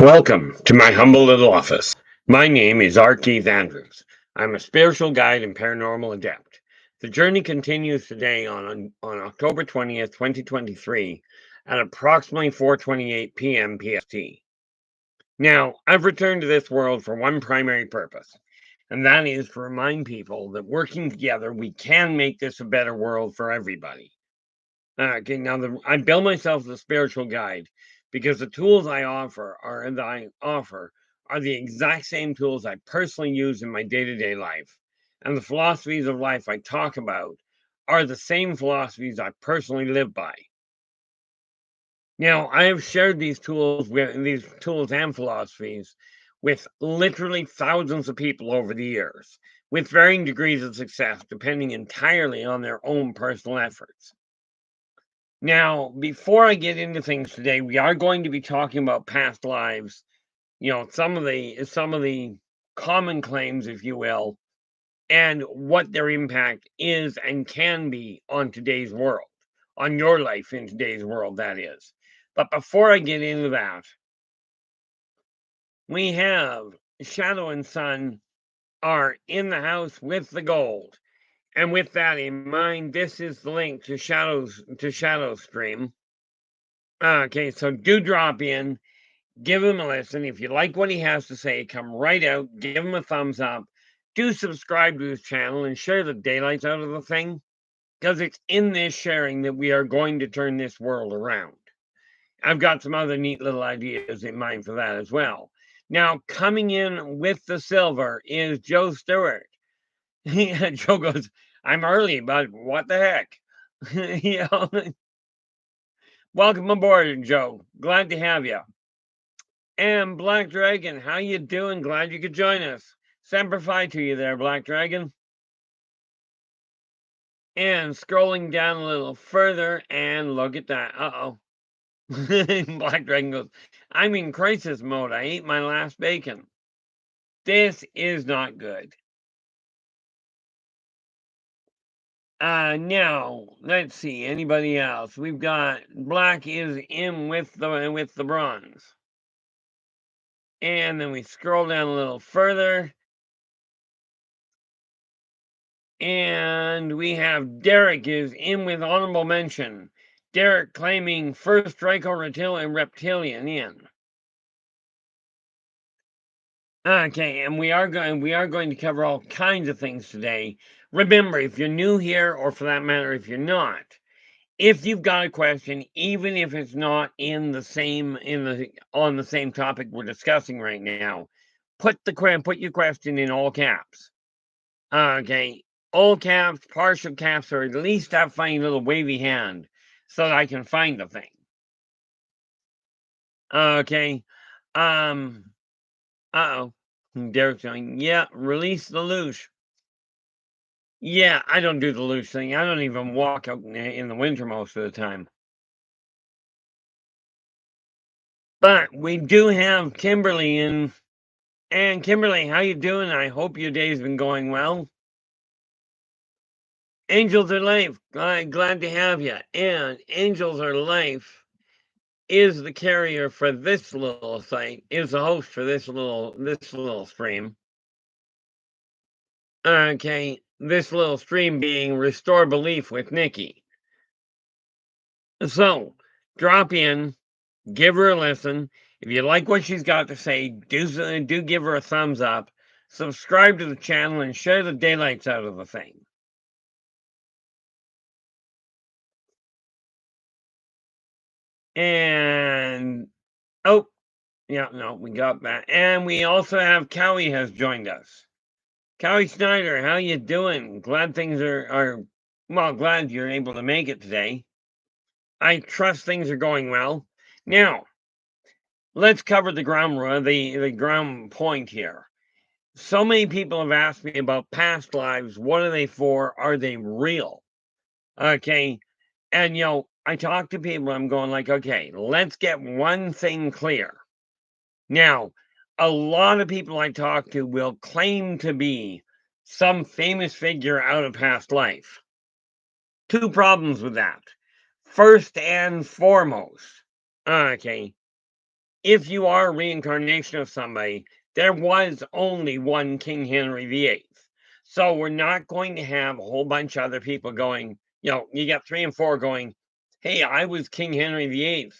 Welcome to my humble little office. My name is R. Keith Andrews. I'm a spiritual guide and paranormal adept. The journey continues today on October 20th, 2023 at approximately 4:28 p.m. PST. Now, I've returned to this world for one primary purpose, and that is to remind people that working together, we can make this a better world for everybody. I bill myself as a spiritual guide because the tools I offer are the exact same tools I personally use in my day-to-day life. And the philosophies of life I talk about are the same philosophies I personally live by. Now, I have shared these tools and philosophies with literally thousands of people over the years, with varying degrees of success, depending entirely on their own personal efforts. Now, before I get into things today, we are going to be talking about past lives, some of the common claims, if you will, and what their impact is and can be on today's world, on your life in today's world, that is. But before I get into that, we have Shadow and Sun are in the house with the gold. And with that in mind, this is the link to Shadow's stream. Okay, so do drop in, give him a listen. If you like what he has to say, come right out, give him a thumbs up, do subscribe to his channel, and share the daylights out of the thing, because it's in this sharing that we are going to turn this world around. I've got some other neat little ideas in mind for that as well. Now, coming in with the silver is Joe Stewart. Joe goes, I'm early, but what the heck? You know? Welcome aboard, Joe. Glad to have you. And Black Dragon, how you doing? Glad you could join us. Semper Fi to you there, Black Dragon. And scrolling down a little further, and look at that. Uh-oh. Black Dragon goes, I'm in crisis mode. I ate my last bacon. This is not good. Now, let's see. Anybody else? We've got Black is in with the bronze. And then we scroll down a little further. And we have Derek is in with honorable mention. Derek claiming first Draco reptilian in. Okay, and we are going to cover all kinds of things today. Remember, if you're new here, or for that matter, if you're not, if you've got a question, even if it's not on the same topic we're discussing right now, put your question in all caps. Okay, all caps, partial caps, or at least that funny little wavy hand so that I can find the thing. Okay. Uh-oh. Derek's going, yeah, release the loosh. Yeah, I don't do the loosh thing. I don't even walk out in the winter most of the time. But we do have Kimberly in. And Kimberly, how you doing? I hope your day's been going well. Angels Are Life, glad to have you. And Angels Are Life is the carrier for this little site, is the host for this little stream. Okay, this little stream being Restore Belief with Nikki. So, drop in, give her a listen. If you like what she's got to say, do give her a thumbs up, subscribe to the channel, and share the daylights out of the thing. And, oh, yeah, no, we got that. And we also have Cowie has joined us. Cowie Snyder, how you doing? Glad things glad you're able to make it today. I trust things are going well. Now, let's cover the ground point here. So many people have asked me about past lives. What are they for? Are they real? Okay. And, I talk to people, I'm going like, okay, let's get one thing clear. Now, a lot of people I talk to will claim to be some famous figure out of past life. Two problems with that. First and foremost, okay, if you are a reincarnation of somebody, there was only one King Henry VIII. So we're not going to have a whole bunch of other people going, you got 3 and 4 going, hey, I was King Henry VIII.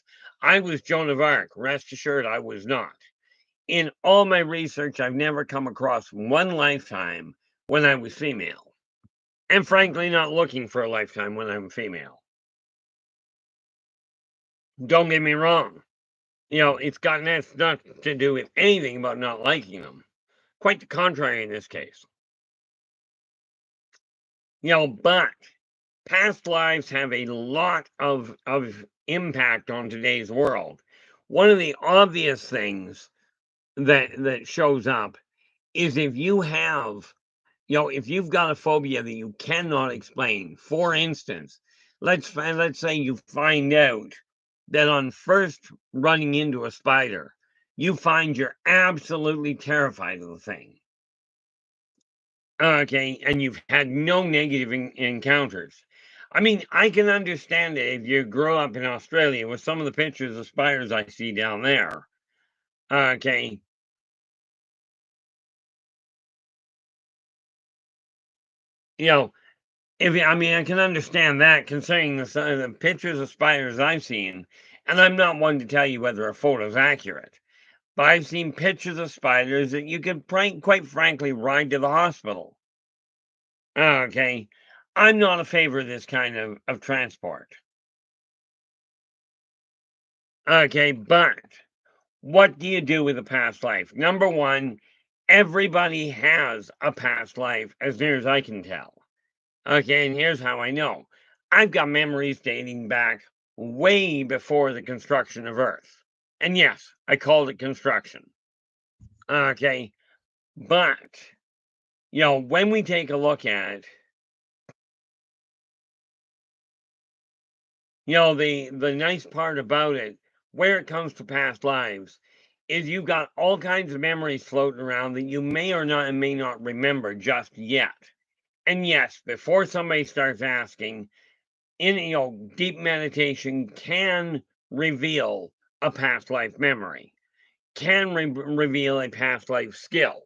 I was Joan of Arc. Rest assured, I was not. In all my research, I've never come across one lifetime when I was female. And frankly, not looking for a lifetime when I'm female. Don't get me wrong. It's got nothing to do with anything about not liking them. Quite the contrary in this case. But past lives have a lot of impact on today's world. One of the obvious things that shows up is if you have, if you've got a phobia that you cannot explain. For instance, let's say you find out that on first running into a spider, you find you're absolutely terrified of the thing. Okay, and you've had no negative encounters. I mean, I can understand it if you grow up in Australia with some of the pictures of spiders I see down there. Okay, you know, I can understand that considering the pictures of spiders I've seen, and I'm not one to tell you whether a photo's accurate, but I've seen pictures of spiders that you could quite frankly ride to the hospital. Okay, I'm not a favor of this kind of transport. Okay, but what do you do with a past life? Number one, everybody has a past life, as near as I can tell. Okay, and here's how I know. I've got memories dating back way before the construction of Earth. And yes, I called it construction. Okay, but, when we take a look at, the nice part about it, where it comes to past lives, is you've got all kinds of memories floating around that you may not remember just yet. And yes, before somebody starts asking, deep meditation can reveal a past life memory, can reveal a past life skill.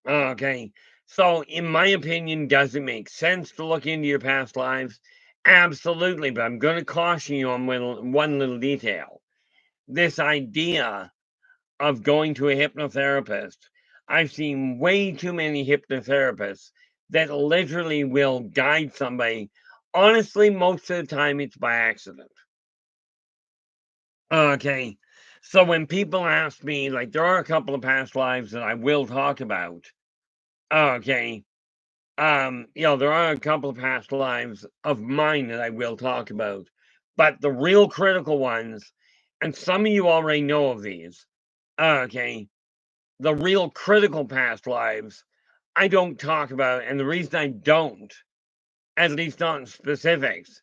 Okay, so in my opinion, does it make sense to look into your past lives? Absolutely, but I'm going to caution you on one little detail. This idea of going to a hypnotherapist, I've seen way too many hypnotherapists that literally will guide somebody. Honestly, most of the time it's by accident. Okay. So when people ask me, like, there are a couple of past lives that I will talk about. Okay. There are a couple of past lives of mine that I will talk about. But the real critical ones, and some of you already know of these. Okay. The real critical past lives, I don't talk about. And the reason I don't, at least not in specifics,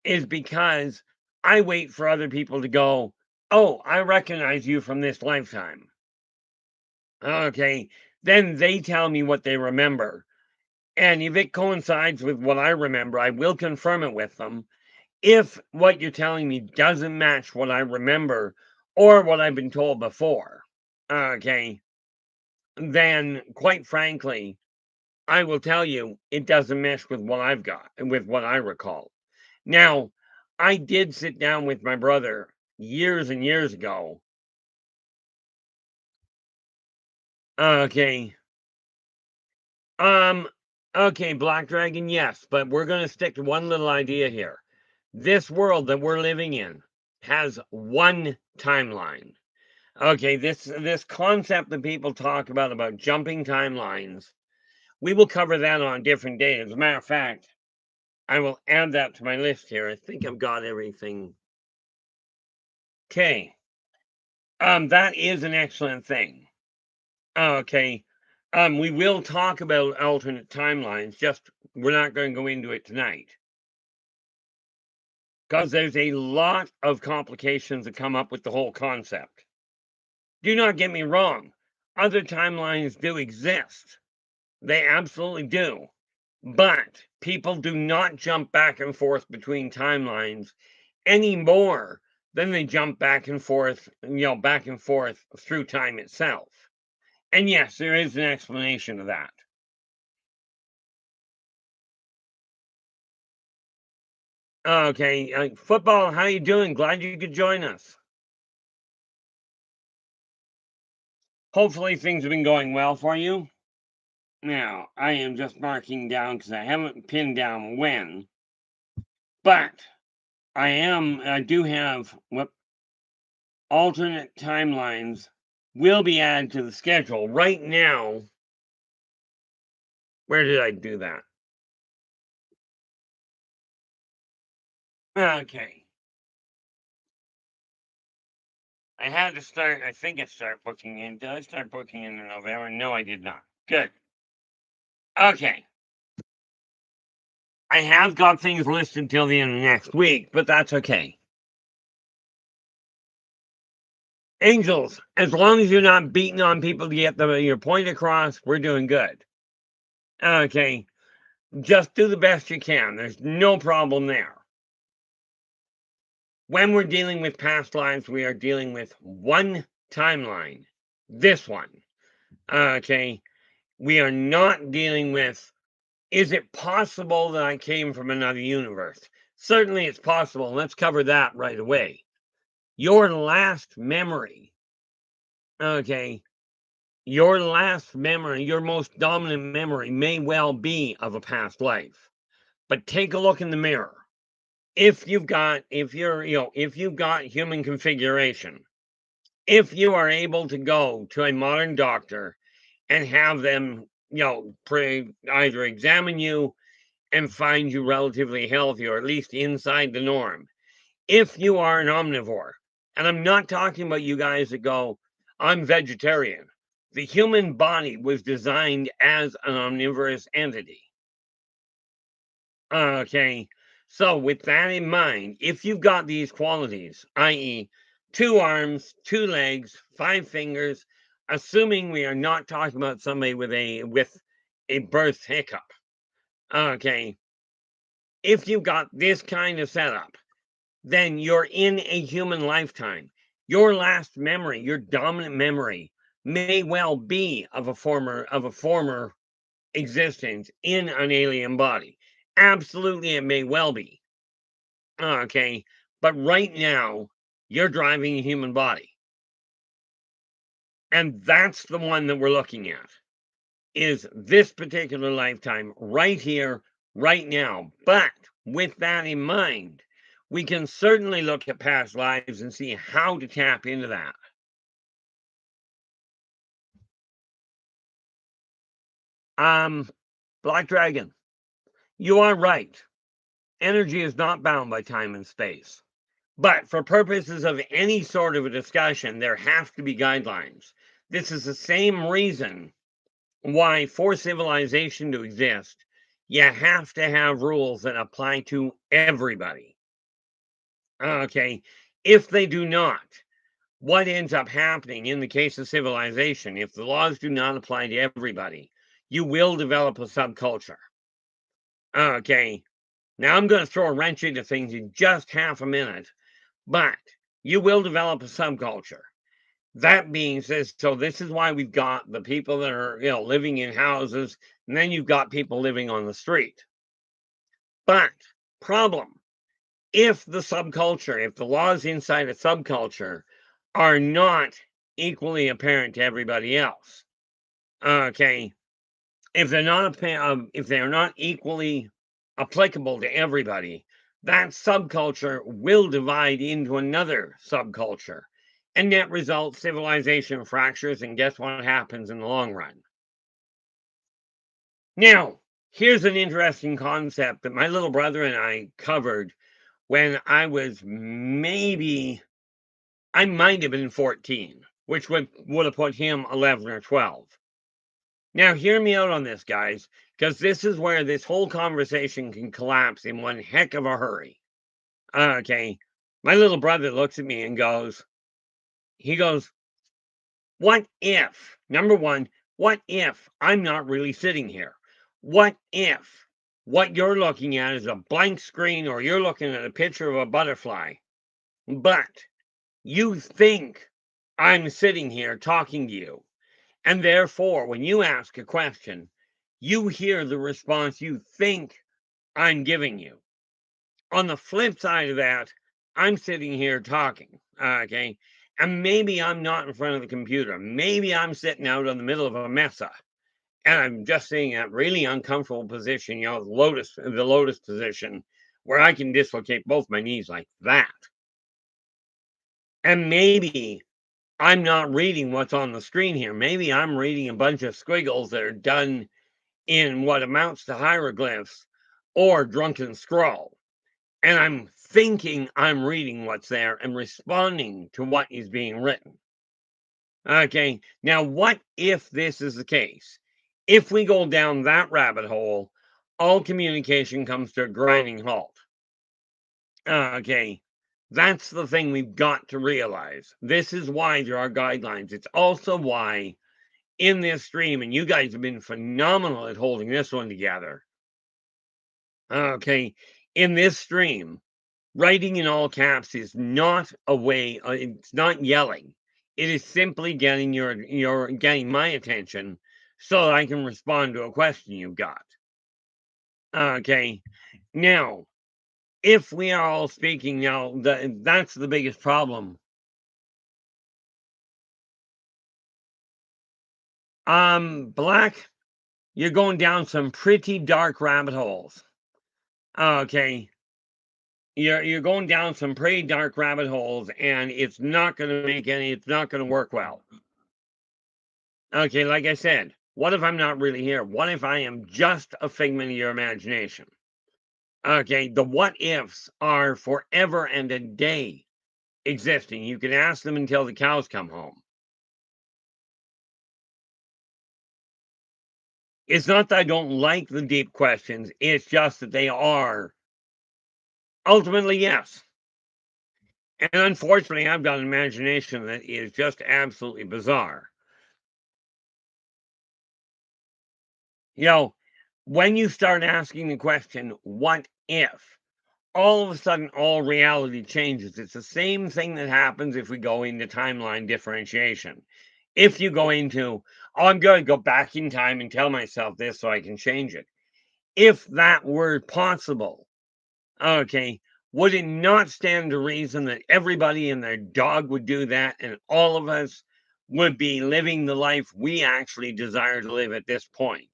is because I wait for other people to go, oh, I recognize you from this lifetime. Okay. Then they tell me what they remember. And if it coincides with what I remember, I will confirm it with them. If what you're telling me doesn't match what I remember or what I've been told before, okay, then quite frankly, I will tell you it doesn't mesh with what I've got and with what I recall. Now, I did sit down with my brother years and years ago. Okay. Um, okay, Black Dragon, yes, but we're going to stick to one little idea here. This world that we're living in has one timeline. Okay, this concept that people talk about jumping timelines, we will cover that on a different day. As a matter of fact, I will add that to my list here. I think I've got everything. Okay. That is an excellent thing. Okay. We will talk about alternate timelines, just we're not going to go into it tonight. Because there's a lot of complications that come up with the whole concept. Do not get me wrong. Other timelines do exist. They absolutely do. But people do not jump back and forth between timelines any more then they jump back and forth, back and forth through time itself. And yes, there is an explanation of that. Okay, football, how you doing? Glad you could join us. Hopefully things have been going well for you. Now, I am just marking down because I haven't pinned down when, but I do have what alternate timelines will be added to the schedule. Right now, where did I do that? Okay. I had to start, I think I started booking in. Did I start booking in November? No, I did not. Good. Okay. I have got things listed till the end of next week, but that's okay. Angels, as long as you're not beating on people to get your point across, we're doing good. Okay. Just do the best you can. There's no problem there. When we're dealing with past lives, we are dealing with one timeline. This one. Okay. We are not dealing with, is it possible that I came from another universe? Certainly it's possible. Let's cover that right away. Your last memory, okay, your last memory, your most dominant memory may well be of a past life. But take a look in the mirror. If you've got human configuration, if you are able to go to a modern doctor and have them, either examine you and find you relatively healthy or at least inside the norm. If you are an omnivore, and I'm not talking about you guys that go, I'm vegetarian. The human body was designed as an omnivorous entity. Okay. So, with that in mind, if you've got these qualities, i.e., 2 arms, 2 legs, 5 fingers, assuming we are not talking about somebody with a birth hiccup. Okay. If you've got this kind of setup, then you're in a human lifetime. Your last memory, your dominant memory, may well be of a former existence in an alien body. Absolutely, it may well be. Okay, but right now, you're driving a human body. And that's the one that we're looking at, is this particular lifetime right here, right now. But with that in mind, we can certainly look at past lives and see how to tap into that. Black Dragon, you are right. Energy is not bound by time and space. But for purposes of any sort of a discussion, there have to be guidelines. This is the same reason why, for civilization to exist, you have to have rules that apply to everybody. Okay. If they do not, what ends up happening in the case of civilization, if the laws do not apply to everybody, you will develop a subculture. Okay. Now I'm going to throw a wrench into things in just half a minute, but you will develop a subculture. That being said, so this is why we've got the people that are, living in houses, and then you've got people living on the street. But problem, if the subculture, if the laws inside a subculture are not equally apparent to everybody else, okay, if they're not equally applicable to everybody, that subculture will divide into another subculture. And that results civilization fractures, and guess what happens in the long run? Now, here's an interesting concept that my little brother and I covered when I might have been 14, which would have put him 11 or 12. Now, hear me out on this, guys, because this is where this whole conversation can collapse in one heck of a hurry. Okay, my little brother looks at me and he goes, what if, number one, what if I'm not really sitting here? What if what you're looking at is a blank screen, or you're looking at a picture of a butterfly? but you think I'm sitting here talking to you, and therefore, when you ask a question, you hear the response you think I'm giving you. On the flip side of that, I'm sitting here talking, okay? And maybe I'm not in front of the computer. Maybe I'm sitting out in the middle of a mesa, and I'm just sitting in that really uncomfortable position, the lotus position, where I can dislocate both my knees like that. And maybe I'm not reading what's on the screen here. Maybe I'm reading a bunch of squiggles that are done in what amounts to hieroglyphs or drunken scrawl. And I'm thinking I'm reading what's there and responding to what is being written. Okay, now what if this is the case? If we go down that rabbit hole, all communication comes to a grinding halt. Okay, that's the thing we've got to realize. This is why there are guidelines. It's also why in this stream, and you guys have been phenomenal at holding this one together. Okay, in this stream, writing in all caps is not a way, it's not yelling. It is simply getting getting my attention so that I can respond to a question you've got. Okay. Now, if we are all speaking now, that's the biggest problem. Black, you're going down some pretty dark rabbit holes. Okay. You're going down some pretty dark rabbit holes, and it's not gonna it's not gonna work well. Okay, like I said, what if I'm not really here? What if I am just a figment of your imagination? Okay, the what ifs are forever and a day existing. You can ask them until the cows come home. It's not that I don't like the deep questions, it's just that they are ultimately yes. And unfortunately, I've got an imagination that is just absolutely bizarre. You know, when you start asking the question, what if? All of a sudden, all reality changes. It's the same thing that happens if we go into timeline differentiation. If you go into, oh, I'm going to go back in time and tell myself this so I can change it. If that were possible, okay, would it not stand to reason that everybody and their dog would do that and all of us would be living the life we actually desire to live at this point?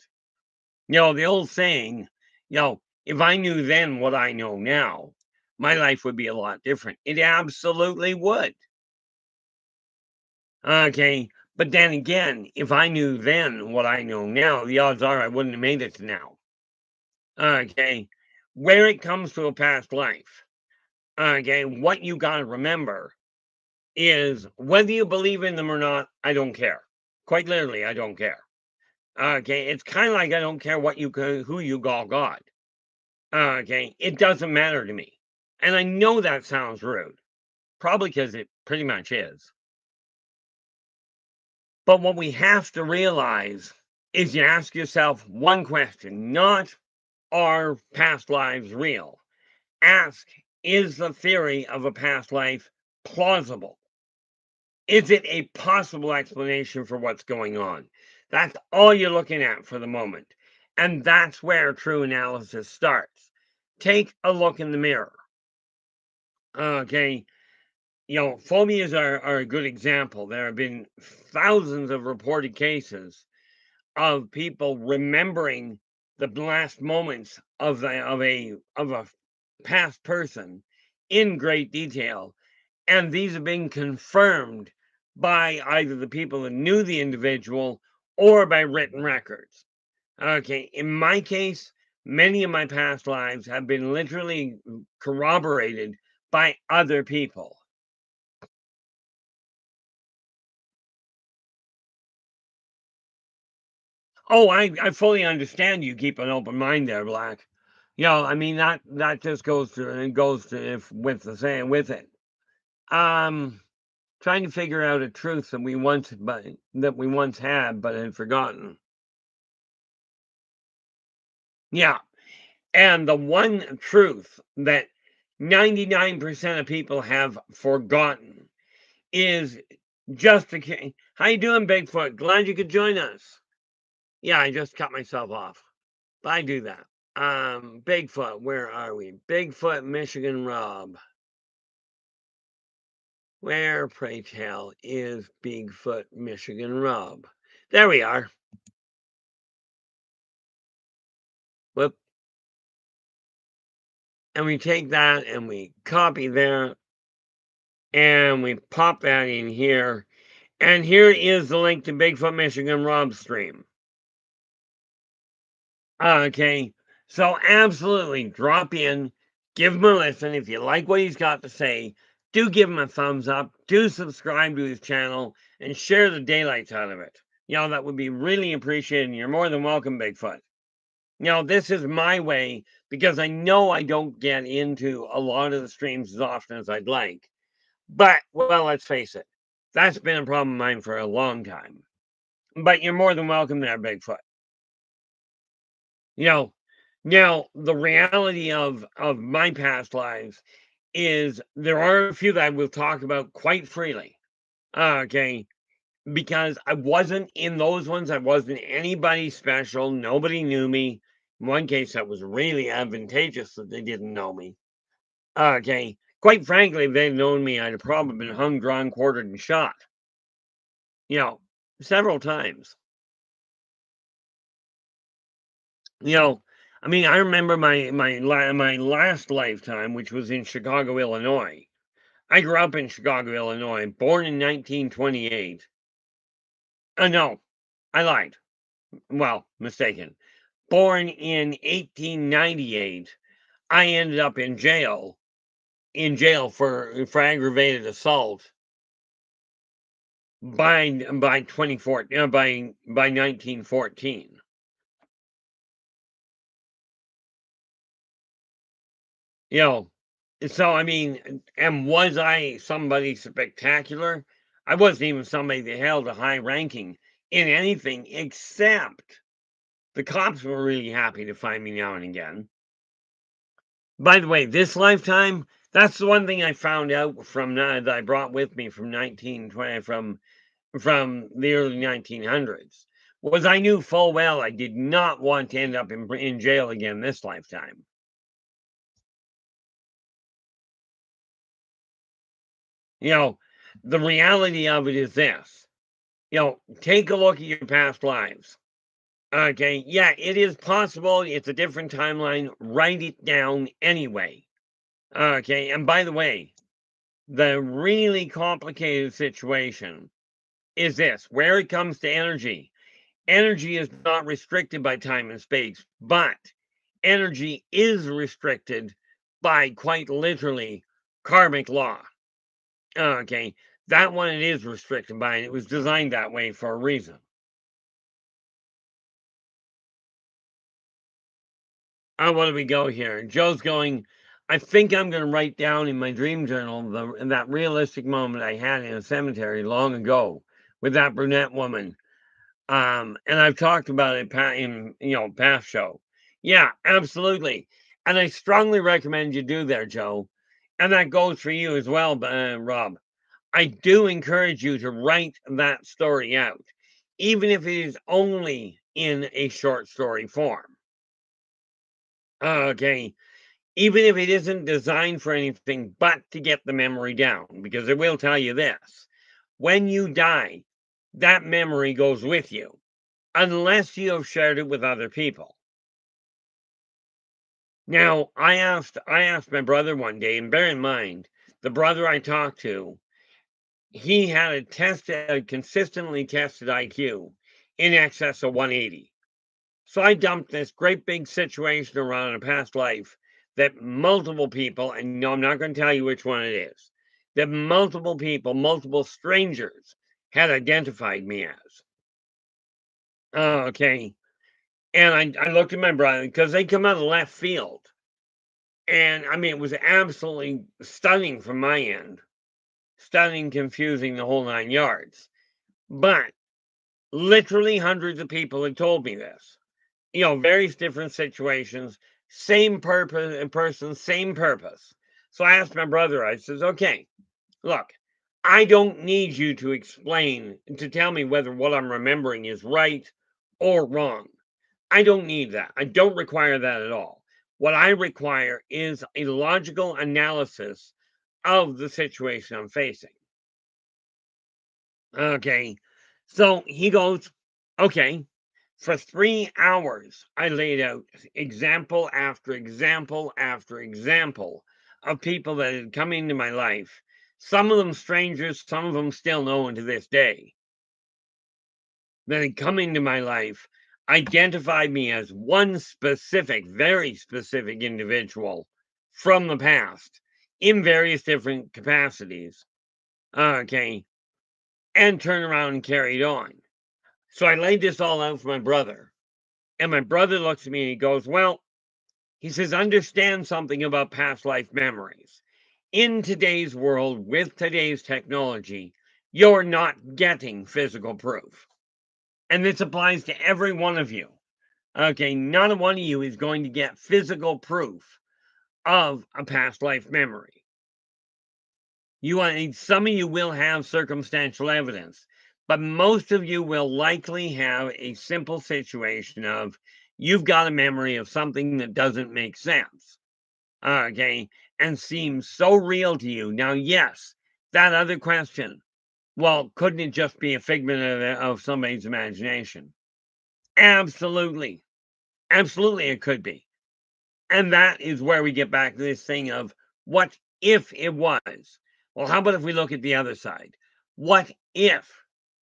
The old saying, if I knew then what I know now, my life would be a lot different. It absolutely would. Okay. But then again, if I knew then what I know now, the odds are I wouldn't have made it to now. Okay. Where it comes to a past life, okay, what you got to remember is whether you believe in them or not, I don't care. Quite literally, I don't care. Okay. It's kind of like I don't care who you call God. Okay, it doesn't matter to me. And I know that sounds rude, probably because it pretty much is. But what we have to realize is you ask yourself one question, not are past lives real? Ask, is the theory of a past life plausible? Is it a possible explanation for what's going on? That's all you're looking at for the moment. And that's where true analysis starts. Take a look in the mirror. Okay, phobias are a good example. There have been thousands of reported cases of people remembering the last moments of a past person in great detail, and these have been confirmed by either the people that knew the individual or by written records. Okay, in my case, many of my past lives have been literally corroborated by other people. Oh, I fully understand you keep an open mind there, Black. I mean that just goes to and goes to if with the saying with it. Um, Trying to figure out a truth that we once had but had forgotten. Yeah, and the one truth that 99% of people have forgotten is just a. How you doing, Bigfoot? Glad you could join us. Yeah, I just cut myself off. I do that. Bigfoot, where are we? Bigfoot, Michigan Rob. Where, pray tell, is Bigfoot, Michigan Rob? There we are. Whoop. And we take that and we copy that and we pop that in here. And here is the link to Bigfoot, Michigan Rob stream. Okay, so absolutely drop in, give him a listen. If you like what he's got to say, do give him a thumbs up, do subscribe to his channel, and share the daylights out of it. That would be really appreciated. And you're more than welcome, Bigfoot. This is my way because I know I don't get into a lot of the streams as often as I'd like. But, well, let's face it, that's been a problem of mine for a long time. But you're more than welcome there, Bigfoot. Now, the reality of my past lives is there are a few that I will talk about quite freely. Okay, because I wasn't in those ones. I wasn't anybody special. Nobody knew me. In one case, that was really advantageous that they didn't know me. Okay, quite frankly, if they'd known me, I'd have probably been hung, drawn, quartered, and shot. Several times. I mean, I remember my last lifetime, which was in Chicago, Illinois. I grew up in Chicago, Illinois, born in 1928. No, I lied. Well, mistaken. Born in 1898. I ended up in jail for aggravated assault by 2014 by 1914. So I mean, and was I somebody spectacular? I wasn't even somebody that held a high ranking in anything except the cops were really happy to find me now and again. By the way, this lifetime, that's the one thing I found out from that I brought with me from 1920 from the early 1900s was I knew full well I did not want to end up in jail again this lifetime. The reality of it is this. Take a look at your past lives. Okay, yeah, it is possible. It's a different timeline. Write it down anyway. Okay, and by the way, the really complicated situation is this where it comes to energy. Energy is not restricted by time and space, but energy is restricted by quite literally karmic law. Okay, that one it is restricted by, and it was designed that way for a reason. What do we go here? Joe's going, I think I'm going to write down in my dream journal that realistic moment I had in a cemetery long ago with that brunette woman. And I've talked about it in past show. Yeah, absolutely. And I strongly recommend you do there, Joe. And that goes for you as well, Rob. I do encourage you to write that story out, even if it is only in a short story form. Okay. Even if it isn't designed for anything but to get the memory down, because it will tell you this. When you die, that memory goes with you, unless you have shared it with other people. Now, I asked my brother one day, and bear in mind, the brother I talked to, he had a consistently tested IQ in excess of 180. So I dumped this great big situation around a past life that multiple people, and no, I'm not going to tell you which one it is, that multiple people, multiple strangers had identified me as. Okay. And I looked at my brother because they come out of left field. And I mean, it was absolutely stunning from my end. Stunning, confusing, the whole 9 yards. But literally hundreds of people had told me this. Various different situations, same purpose, person, same purpose. So I asked my brother, I says, okay, look, I don't need you to tell me whether what I'm remembering is right or wrong. I don't need that. I don't require that at all. What I require is a logical analysis of the situation I'm facing. Okay. So he goes, okay. For 3 hours, I laid out example after example after example of people that had come into my life. Some of them strangers, some of them still known to this day, that had come into my life, identified me as one specific, very specific individual from the past in various different capacities. Okay. And turned around and carried on. So I laid this all out for my brother. And my brother looks at me and he goes, well, he says, understand something about past life memories. In today's world, with today's technology, you're not getting physical proof. And this applies to every one of you. Okay, none one of you is going to get physical proof of a past life memory. Some of you will have circumstantial evidence, but most of you will likely have a simple situation of you've got a memory of something that doesn't make sense, okay, and seems so real to you. Now, yes, that other question, well, couldn't it just be a figment of somebody's imagination? Absolutely. Absolutely, it could be. And that is where we get back to this thing of what if it was? Well, how about if we look at the other side? What if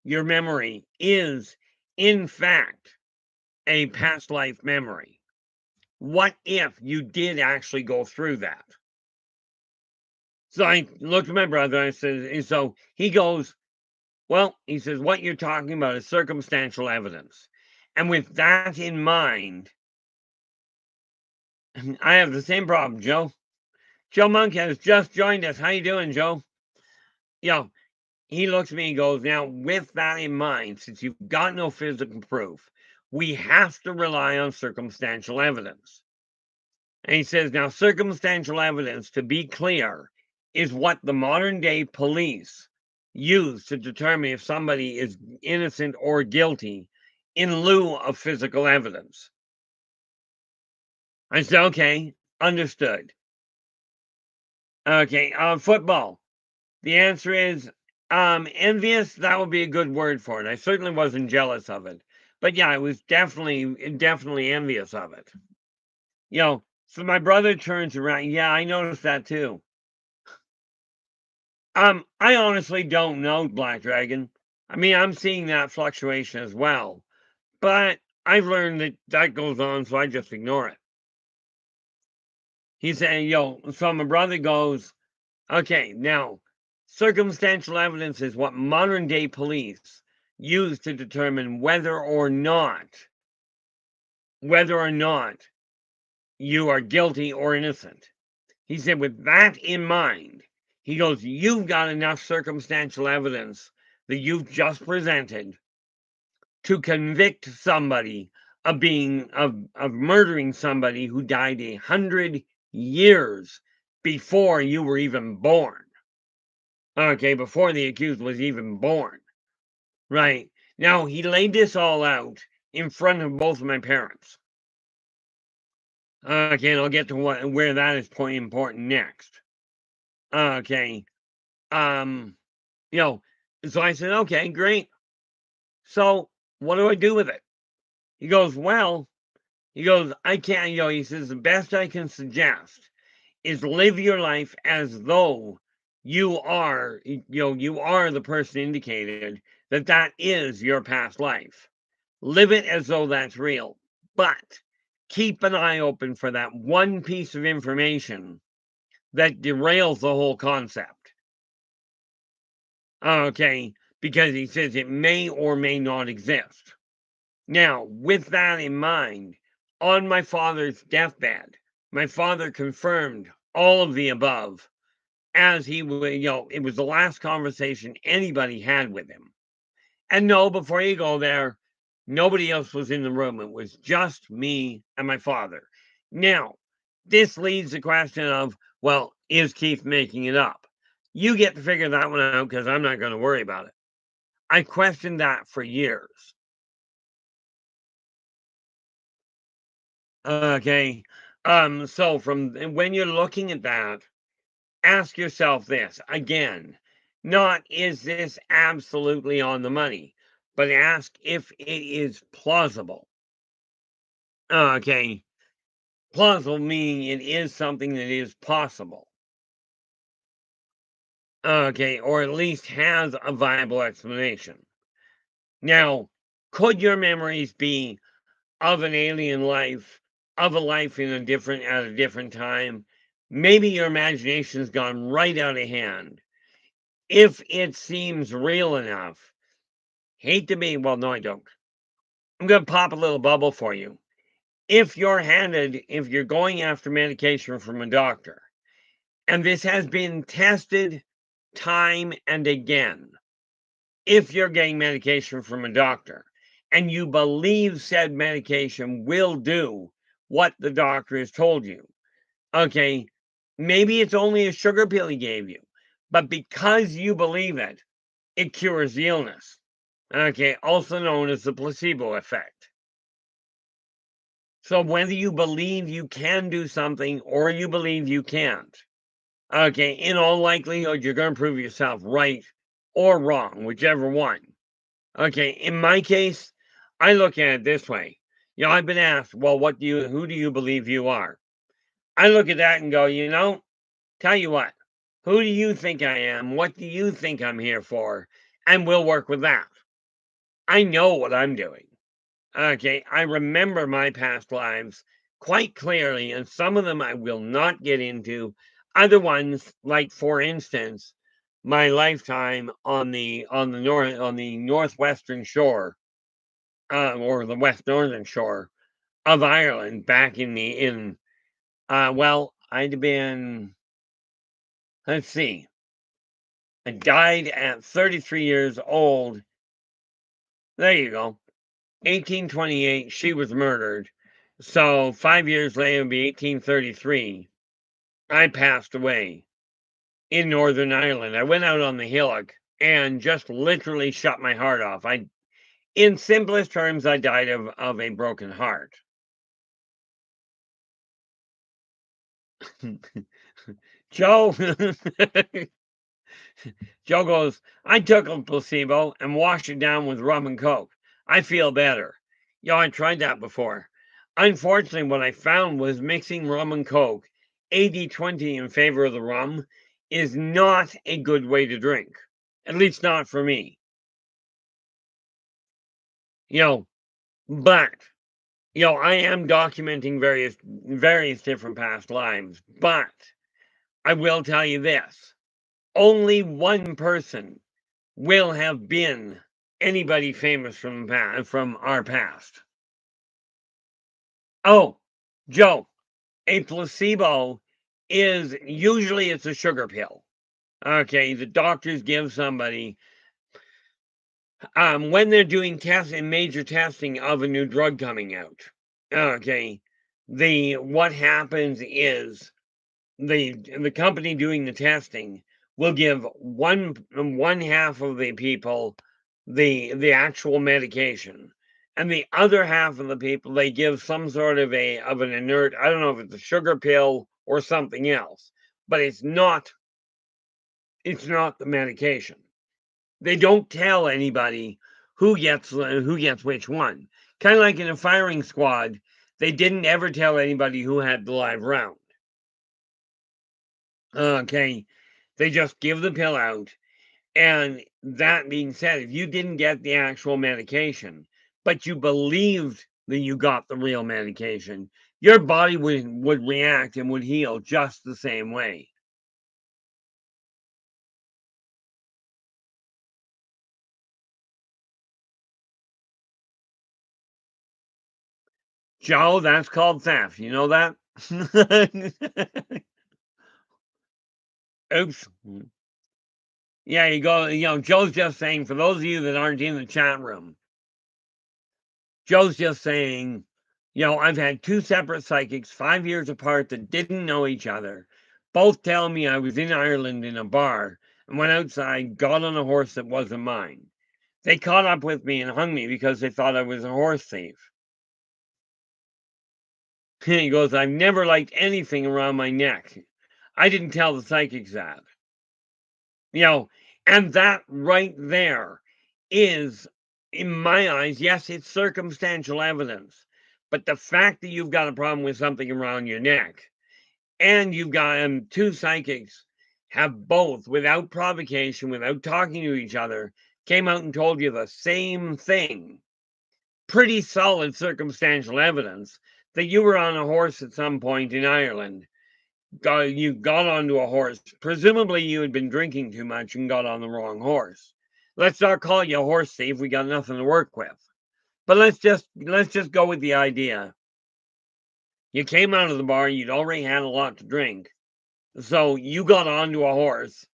your memory is, in fact, a past life memory? What if you did actually go through that? So I looked at my brother and I said, and so he goes, well, he says, what you're talking about is circumstantial evidence. And with that in mind, I have the same problem, Joe. Joe Monk has just joined us. How you doing, Joe? Yeah, he looks at me and goes, now, with that in mind, since you've got no physical proof, we have to rely on circumstantial evidence. And he says, now, circumstantial evidence, to be clear, is what the modern day police use to determine if somebody is innocent or guilty in lieu of physical evidence. I said, okay, understood. Okay, football. The answer is envious. That would be a good word for it. I certainly wasn't jealous of it, but yeah, I was definitely envious of it. So my brother turns around. Yeah, I noticed that too. I honestly don't know, Black Dragon. I mean, I'm seeing that fluctuation as well, but I've learned that that goes on, so I just ignore it. He's saying, so my brother goes, okay, now, circumstantial evidence is what modern day police use to determine whether or not you are guilty or innocent. He said, with that in mind, he goes, you've got enough circumstantial evidence that you've just presented to convict somebody of murdering somebody who died 100 years before you were even born. Okay, before the accused was even born. Right. Now, he laid this all out in front of both of my parents. Okay, and I'll get to where that is important next. Okay. Um, you know, so I said, okay, great. So what do I do with it? He goes, well, I can't, he says, the best I can suggest is live your life as though you are, you are the person indicated, that is your past life. Live it as though that's real, but keep an eye open for that one piece of information that derails the whole concept. Okay, because he says it may or may not exist. Now, with that in mind, on my father's deathbed, my father confirmed all of the above as he was, it was the last conversation anybody had with him. And no, before you go there, nobody else was in the room. It was just me and my father. Now, this leads the question of, well, is Keith making it up? You get to figure that one out because I'm not going to worry about it. I questioned that for years. Okay. So from when you're looking at that, ask yourself this again, not is this absolutely on the money, but ask if it is plausible. Okay. Plausible meaning it is something that is possible. Okay, or at least has a viable explanation. Now, could your memories be of an alien life, of a life in a different at a different time? Maybe your imagination's gone right out of hand. If it seems real enough, hate to be, well, no, I don't. I'm gonna pop a little bubble for you. If you're going after medication from a doctor, and this has been tested time and again, if you're getting medication from a doctor and you believe said medication will do what the doctor has told you, okay, maybe it's only a sugar pill he gave you, but because you believe it, it cures the illness. Okay, also known as the placebo effect. So whether you believe you can do something or you believe you can't, okay, in all likelihood, you're going to prove yourself right or wrong, whichever one. Okay, in my case, I look at it this way. I've been asked, well, who do you believe you are? I look at that and go, tell you what, who do you think I am? What do you think I'm here for? And we'll work with that. I know what I'm doing. Okay, I remember my past lives quite clearly, and some of them I will not get into. Other ones, like for instance, my lifetime on the northwestern shore, or the west northern shore of Ireland, back well, I'd have been, let's see, I died at 33 years old. There you go. 1828, she was murdered. So 5 years later, it'd be 1833. I passed away in Northern Ireland. I went out on the hillock and just literally shut my heart off. In simplest terms, I died of a broken heart. Joe, Joe goes, I took a placebo and washed it down with rum and coke. I feel better. I tried that before. Unfortunately, what I found was mixing rum and coke, 80-20 in favor of the rum, is not a good way to drink. At least not for me. But I am documenting various different past lives. But I will tell you this. Only one person will have been anybody famous from our past. Oh, Joe, a placebo is usually it's a sugar pill. Okay, the doctors give somebody when they're doing major testing of a new drug coming out. Okay, what happens is the company doing the testing will give one half of the people the actual medication, and the other half of the people they give some sort of an inert. I don't know if it's a sugar pill or something else, but it's not the medication. They don't tell anybody who gets which one. Kind of like in a firing squad, they didn't ever tell anybody who had the live round. Okay, they just give the pill out. And that being said, if you didn't get the actual medication, but you believed that you got the real medication, your body would react and would heal just the same way. Joe, that's called theft. You know that? Oops. Yeah, Joe's just saying, for those of you that aren't in the chat room, Joe's just saying, I've had two separate psychics 5 years apart that didn't know each other. both tell me I was in Ireland in a bar and went outside, got on a horse that wasn't mine. They caught up with me and hung me because they thought I was a horse thief. He goes, I've never liked anything around my neck. I didn't tell the psychics that. You know, and that right there is, in my eyes, yes, it's circumstantial evidence. But the fact that you've got a problem with something around your neck and you've got two psychics have both, without provocation, without talking to each other, came out and told you the same thing. Pretty solid circumstantial evidence that you were on a horse at some point in Ireland. You got onto a horse. Presumably, you had been drinking too much and got on the wrong horse. Let's not call you a horse thief. We got nothing to work with. But let's just go with the idea. You came out of the bar. You'd already had a lot to drink, so you got onto a horse.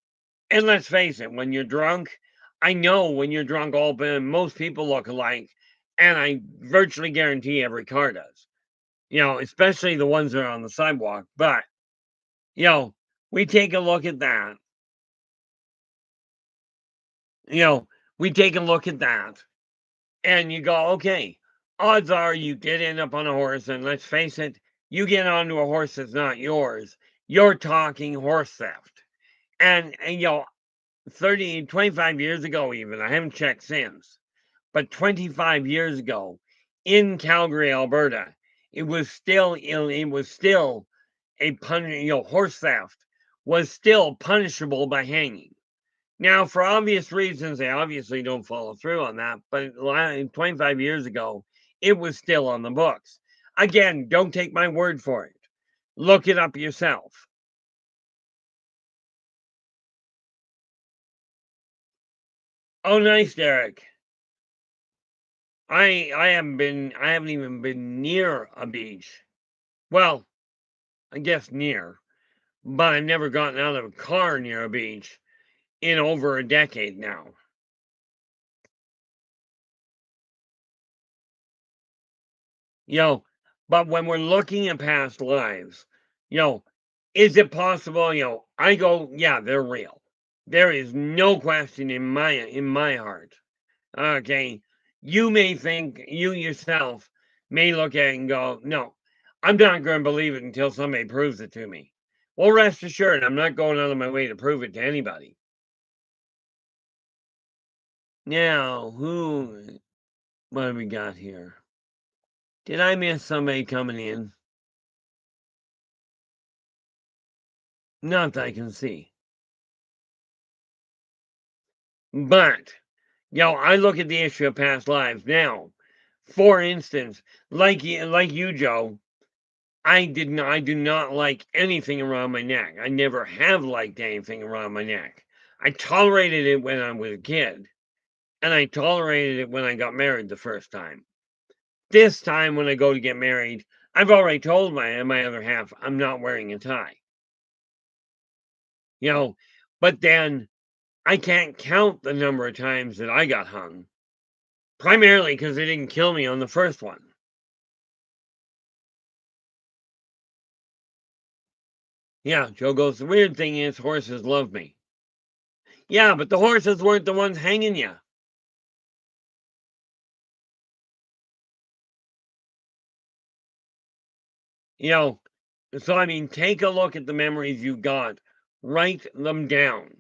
And let's face it, when you're drunk, I know when you're drunk, most people look alike, and I virtually guarantee every car does. Especially the ones that are on the sidewalk. But you know, we take a look at that. You know, we take a look at that, and you go, okay, odds are you did end up on a horse, and let's face it, you get onto a horse that's not yours. You're talking horse theft. And 25 years ago, even, I haven't checked since, but 25 years ago in Calgary, Alberta, it was still horse theft was still punishable by hanging. Now, for obvious reasons, they obviously don't follow through on that, but 25 years ago, it was still on the books. Again, don't take my word for it. Look it up yourself. Oh, nice, Derek. I haven't even been near a beach. Well, I guess near, but I've never gotten out of a car near a beach in over a decade now. You know, but when we're looking at past lives, you know, is it possible, I go, yeah, they're real. There is no question in my heart. Okay. You yourself may look at it and go, no, I'm not going to believe it until somebody proves it to me. Well, rest assured, I'm not going out of my way to prove it to anybody. Now, what have we got here? Did I miss somebody coming in? Not that I can see. But, I look at the issue of past lives now. For instance, like you, Joe, I do not like anything around my neck. I never have liked anything around my neck. I tolerated it when I was a kid, and I tolerated it when I got married the first time. This time when I go to get married, I've already told my other half I'm not wearing a tie. You know, but then I can't count the number of times that I got hung, primarily because they didn't kill me on the first one. Yeah, Joe goes, the weird thing is horses love me. Yeah, but the horses weren't the ones hanging you. You know, so I mean, take a look at the memories you got, write them down.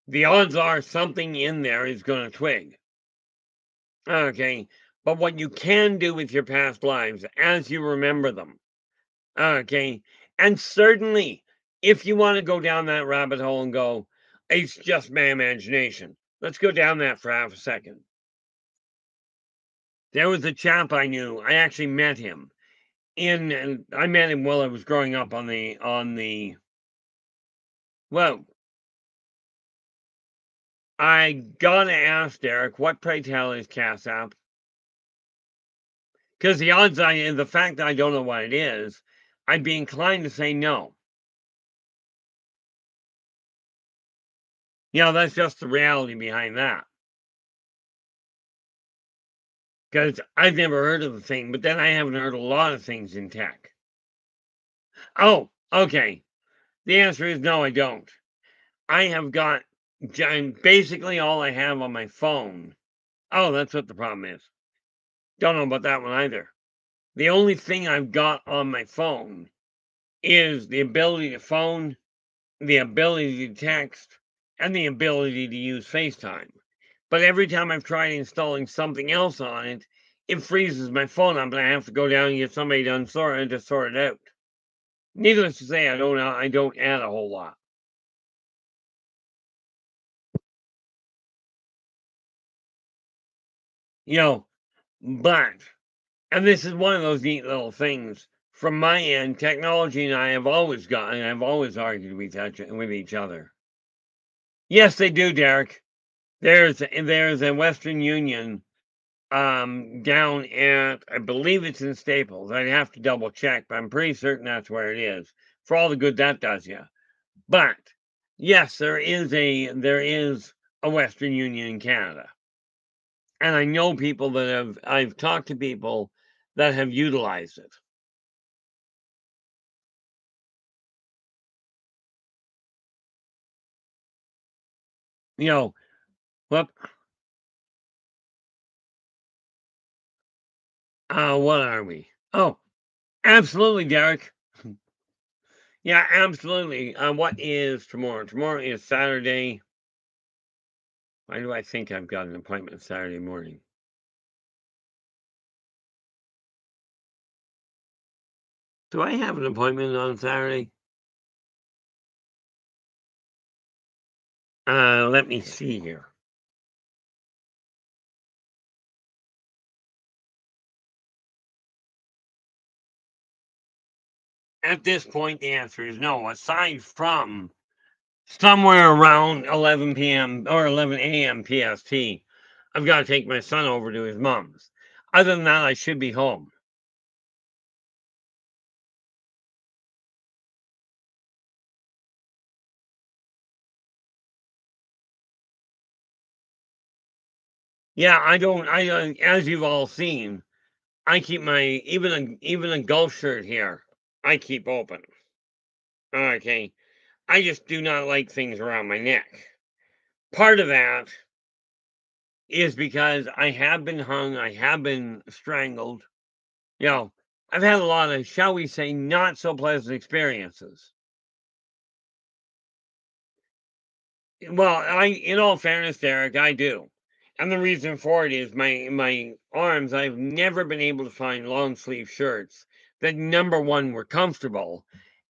The odds are something in there is going to twig. Okay, but what you can do with your past lives as you remember them. Okay, and certainly if you want to go down that rabbit hole and go, it's just my imagination. Let's go down that for half a second. There was a chap I knew. I actually met him I met him while I was growing up well, I gotta ask Derek, what pray tell is Cass App? Because the fact that I don't know what it is, I'd be inclined to say no. That's just the reality behind that. Because I've never heard of the thing, but then I haven't heard a lot of things in tech. Oh, okay. The answer is no, I don't. I have got basically all I have on my phone. Oh, that's what the problem is. Don't know about that one either. The only thing I've got on my phone is the ability to phone, the ability to text, and the ability to use FaceTime. But every time I've tried installing something else on it, it freezes my phone up, and I have to go down and get somebody to sort it out. Needless to say, I don't add a whole lot. You know, but and this is one of those neat little things from my end. Technology and I have always gotten. I've always argued with each other. Yes, they do, Derek. There's a Western Union down at, I believe it's in Staples. I'd have to double check, but I'm pretty certain that's where it is. For all the good that does you. But yes, there is a Western Union in Canada. And I know people I've talked to people that have utilized it. You know, what what are we? Oh, absolutely, Derek. Yeah, absolutely. What is tomorrow? Tomorrow is Saturday. Why do I think I've got an appointment Saturday morning? Do I have an appointment on Saturday? Let me see here. At this point, the answer is no, aside from somewhere around 11 p.m. or 11 a.m. PST. I've got to take my son over to his mom's. Other than that, I should be home. Yeah, I don't. As you've all seen, I keep my even a golf shirt here. I keep open. Okay, I just do not like things around my neck. Part of that is because I have been hung, I have been strangled. You know, I've had a lot of, shall we say, not so pleasant experiences. Well, in all fairness, Derek, I do. And the reason for it is my arms, I've never been able to find long sleeve shirts that number one were comfortable,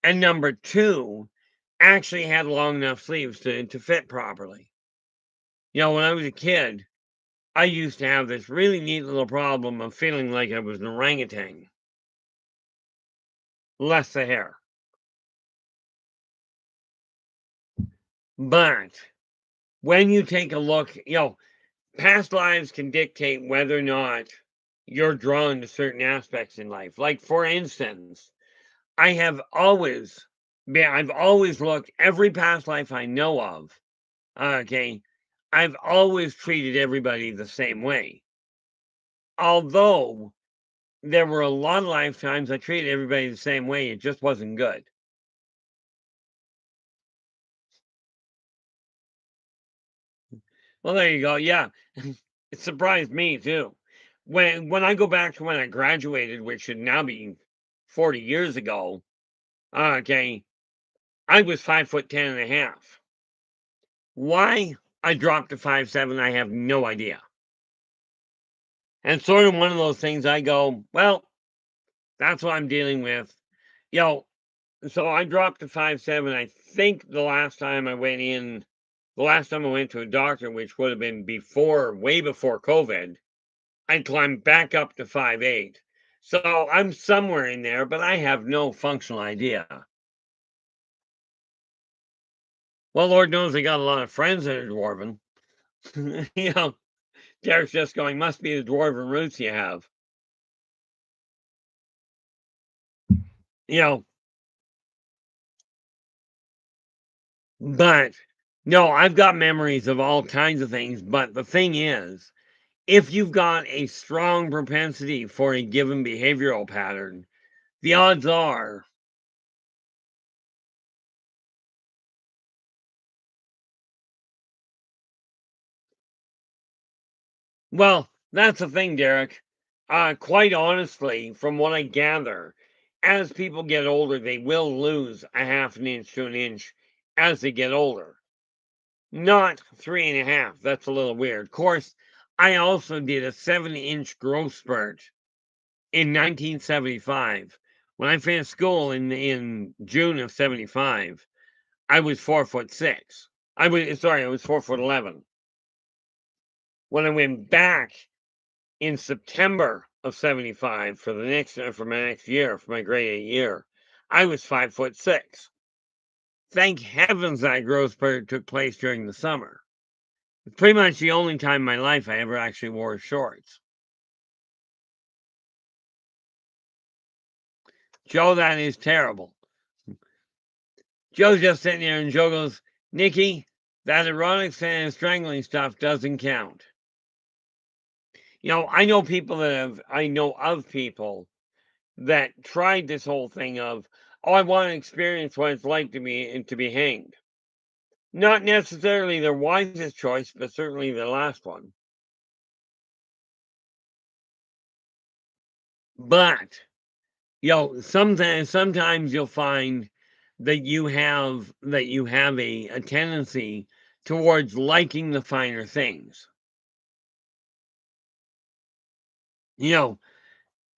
and number two actually had long enough sleeves to fit properly. You know, when I was a kid, I used to have this really neat little problem of feeling like I was an orangutan, less the hair. But when you take a look, past lives can dictate whether or not you're drawn to certain aspects in life. Like, for instance, I've always looked every past life I know of. Okay, I've always treated everybody the same way. Although there were a lot of lifetimes I treated everybody the same way, it just wasn't good. Well, there you go. Yeah, it surprised me too. When I go back to when I graduated, which should now be 40 years ago, okay, I was 5'10" and a half. Why I dropped to 5'7", I have no idea. And sort of one of those things I go, well, that's what I'm dealing with. You know, so I dropped to 5'7". I think the last time I went to a doctor, which would have been way before COVID, I climbed back up to 5'8". So I'm somewhere in there, but I have no functional idea. Well, Lord knows I got a lot of friends that are dwarven. you know, Derek's just going, must be the dwarven roots you have. You know, but no, I've got memories of all kinds of things. But the thing is, if you've got a strong propensity for a given behavioral pattern, the odds are Well, that's the thing, Derek. Quite honestly, from what I gather, as people get older, they will lose a half an inch to an inch as they get older. Not 3.5. That's a little weird. Of course, I also did a 7-inch growth spurt in 1975. When I finished school in June of 75, I was 4'6". I was 4'11". When I went back in September of 75 for my next year, for my grade 8 year, I was 5'6". Thank heavens that growth spurt took place during the summer. It's pretty much the only time in my life I ever actually wore shorts. Joe, that is terrible. Joe's just sitting there and Joe goes, Nikki, that erotic and strangling stuff doesn't count. I know of people that tried this whole thing of, oh, I want to experience what it's like to be hanged. Not necessarily their wisest choice, but certainly the last one. But sometimes you'll find that you have a tendency towards liking the finer things.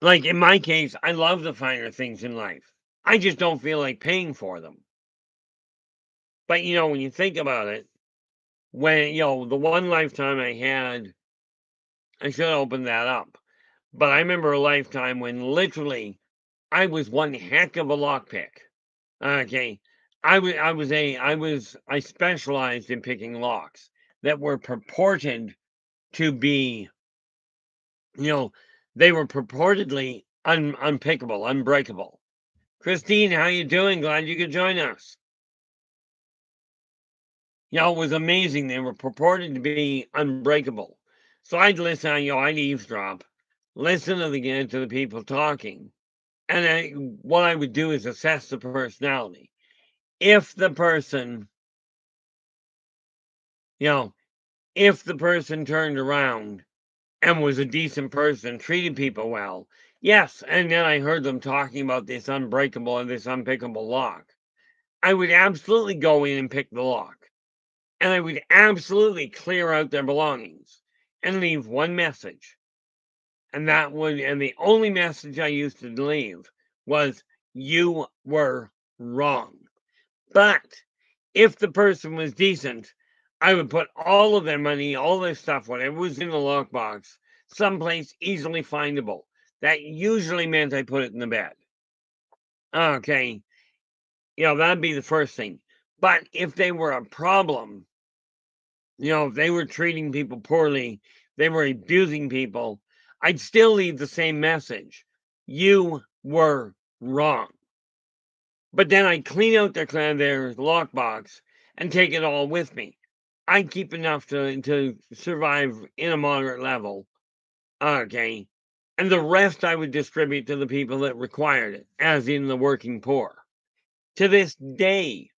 Like in my case, I love the finer things in life. I just don't feel like paying for them. But when you think about it, when the one lifetime I had, I should have opened that up. But I remember a lifetime when literally I was one heck of a lockpick. Okay. I specialized in picking locks that were purported to be, they were purportedly unpickable, unbreakable. Christine, how you doing? Glad you could join us. It was amazing. They were purported to be unbreakable. So I'd listen, I'd eavesdrop, listen to the people talking. And what I would do is assess the personality. If the person, if the person turned around and was a decent person, treated people well, yes. And then I heard them talking about this unbreakable and this unpickable lock. I would absolutely go in and pick the lock. And I would absolutely clear out their belongings and leave one message. And the only message I used to leave was, you were wrong. But if the person was decent, I would put all of their money, all their stuff, whatever was in the lockbox, someplace easily findable. That usually meant I put it in the bed. Okay. That'd be the first thing. But if they were a problem, if they were treating people poorly, they were abusing people, I'd still leave the same message. You were wrong. But then I'd clean out their lockbox and take it all with me. I'd keep enough to survive in a moderate level. Okay. And the rest I would distribute to the people that required it, as in the working poor. To this day,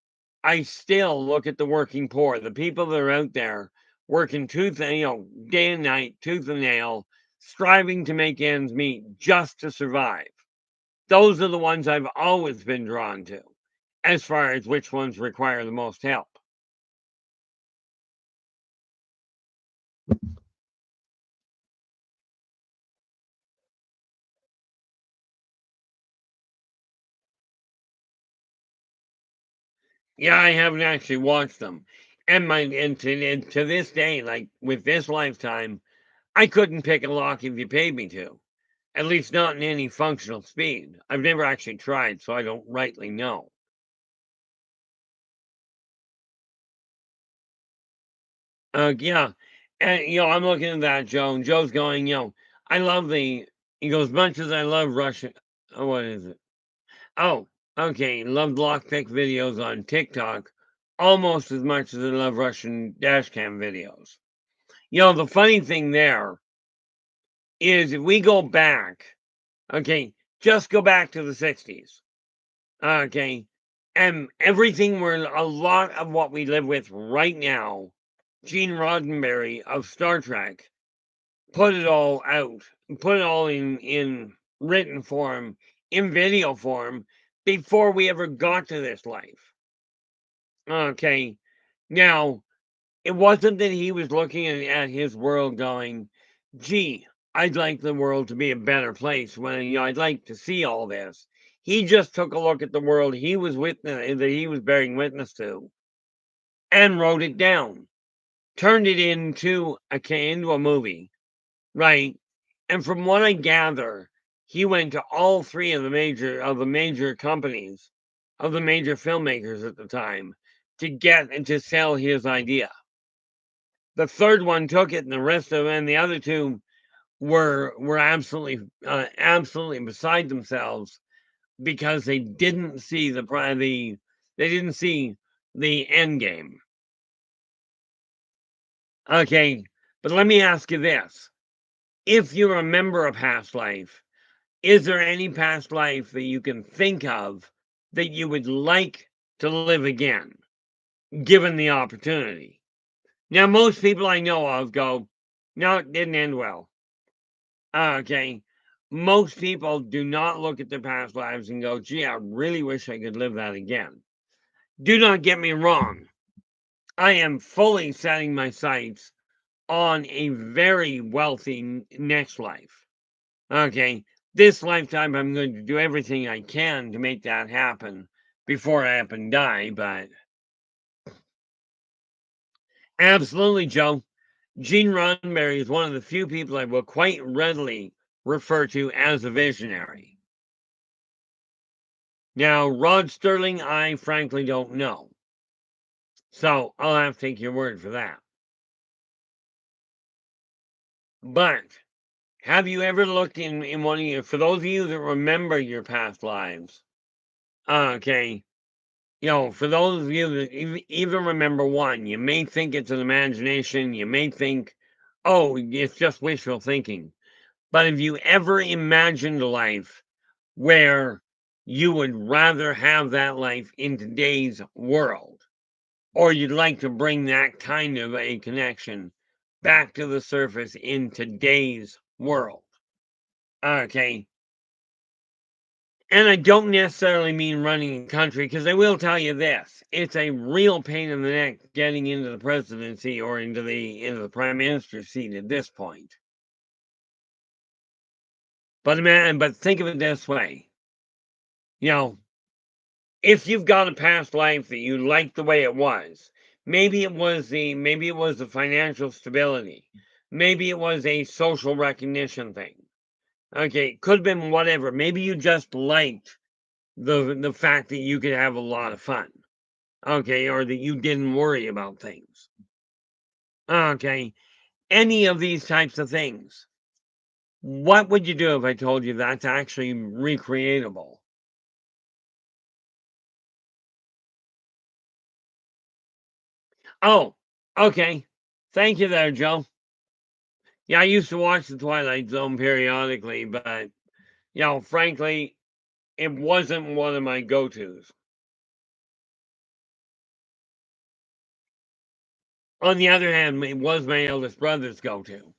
I still look at the working poor, the people that are out there working day and night, tooth and nail, striving to make ends meet just to survive. Those are the ones I've always been drawn to, as far as which ones require the most help. Yeah, I haven't actually watched them. And to this day, like with this lifetime, I couldn't pick a lock if you paid me to. At least not in any functional speed. I've never actually tried, so I don't rightly know. Yeah. And, I'm looking at that, Joe. And Joe's going, I love he goes, much as I love Russian. Oh, what is it? Oh, okay. Love lockpick videos on TikTok almost as much as I love Russian dashcam videos. The funny thing there is if we go back, okay, just go back to the 60s, okay, and a lot of what we live with right now, Gene Roddenberry of Star Trek put it all out, put it all in written form, in video form, before we ever got to this life. Okay. Now, it wasn't that he was looking at his world going, gee, I'd like the world to be a better place when, I'd like to see all this. He just took a look at the world that he was bearing witness to and wrote it down, turned it into a movie, right? And from what I gather, he went to all three of the major companies, of the major filmmakers at the time, to get and to sell his idea. The third one took it, and the other two were absolutely beside themselves because they didn't see the end game. Okay, but let me ask you this: if you remember a past life, is there any past life that you can think of that you would like to live again, given the opportunity? Now, most people I know of go, no, it didn't end well. Okay. Most people do not look at their past lives and go, gee, I really wish I could live that again. Do not get me wrong. I am fully setting my sights on a very wealthy next life. Okay. This lifetime, I'm going to do everything I can to make that happen before I up and die. But absolutely, Joe. Gene Roddenberry is one of the few people I will quite readily refer to as a visionary. Now, Rod Sterling, I frankly don't know. So I'll have to take your word for that. But have you ever looked in one of your, for those of you that remember your past lives, okay, for those of you that even remember one, you may think it's an imagination, you may think, oh, it's just wishful thinking. But have you ever imagined a life where you would rather have that life in today's world? Or you'd like to bring that kind of a connection back to the surface in today's world? Okay. And I don't necessarily mean running a country, because I will tell you this: it's a real pain in the neck getting into the presidency or into the prime minister's seat at this point. But think of it this way: you know, if you've got a past life that you like the way it was, maybe it was the financial stability, maybe it was a social recognition thing. Okay, could have been whatever. Maybe you just liked the fact that you could have a lot of fun. Okay, or that you didn't worry about things. Okay, any of these types of things. What would you do if I told you that's actually recreatable? Oh, okay. Thank you there, Joe. Yeah, I used to watch The Twilight Zone periodically, but, frankly, it wasn't one of my go-tos. On the other hand, it was my eldest brother's go-to.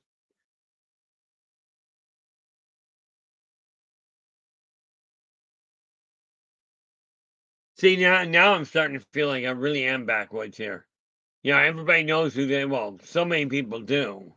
See, now I'm starting to feel like I really am backwoods here. Everybody knows so many people do.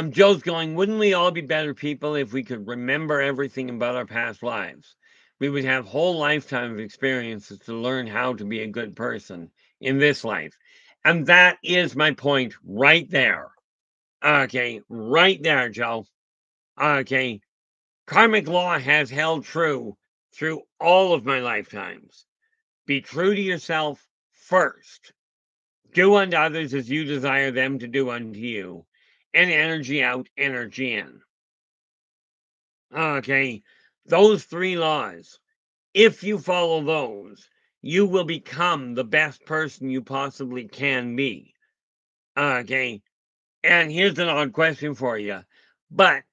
Joe's going, wouldn't we all be better people if we could remember everything about our past lives? We would have whole lifetime of experiences to learn how to be a good person in this life. And that is my point right there. Okay, right there, Joe. Okay, karmic law has held true through all of my lifetimes. Be true to yourself first. Do unto others as you desire them to do unto you. And energy out, energy in. Okay, those three laws, if you follow those, you will become the best person you possibly can be. Okay, and here's an odd question for you. But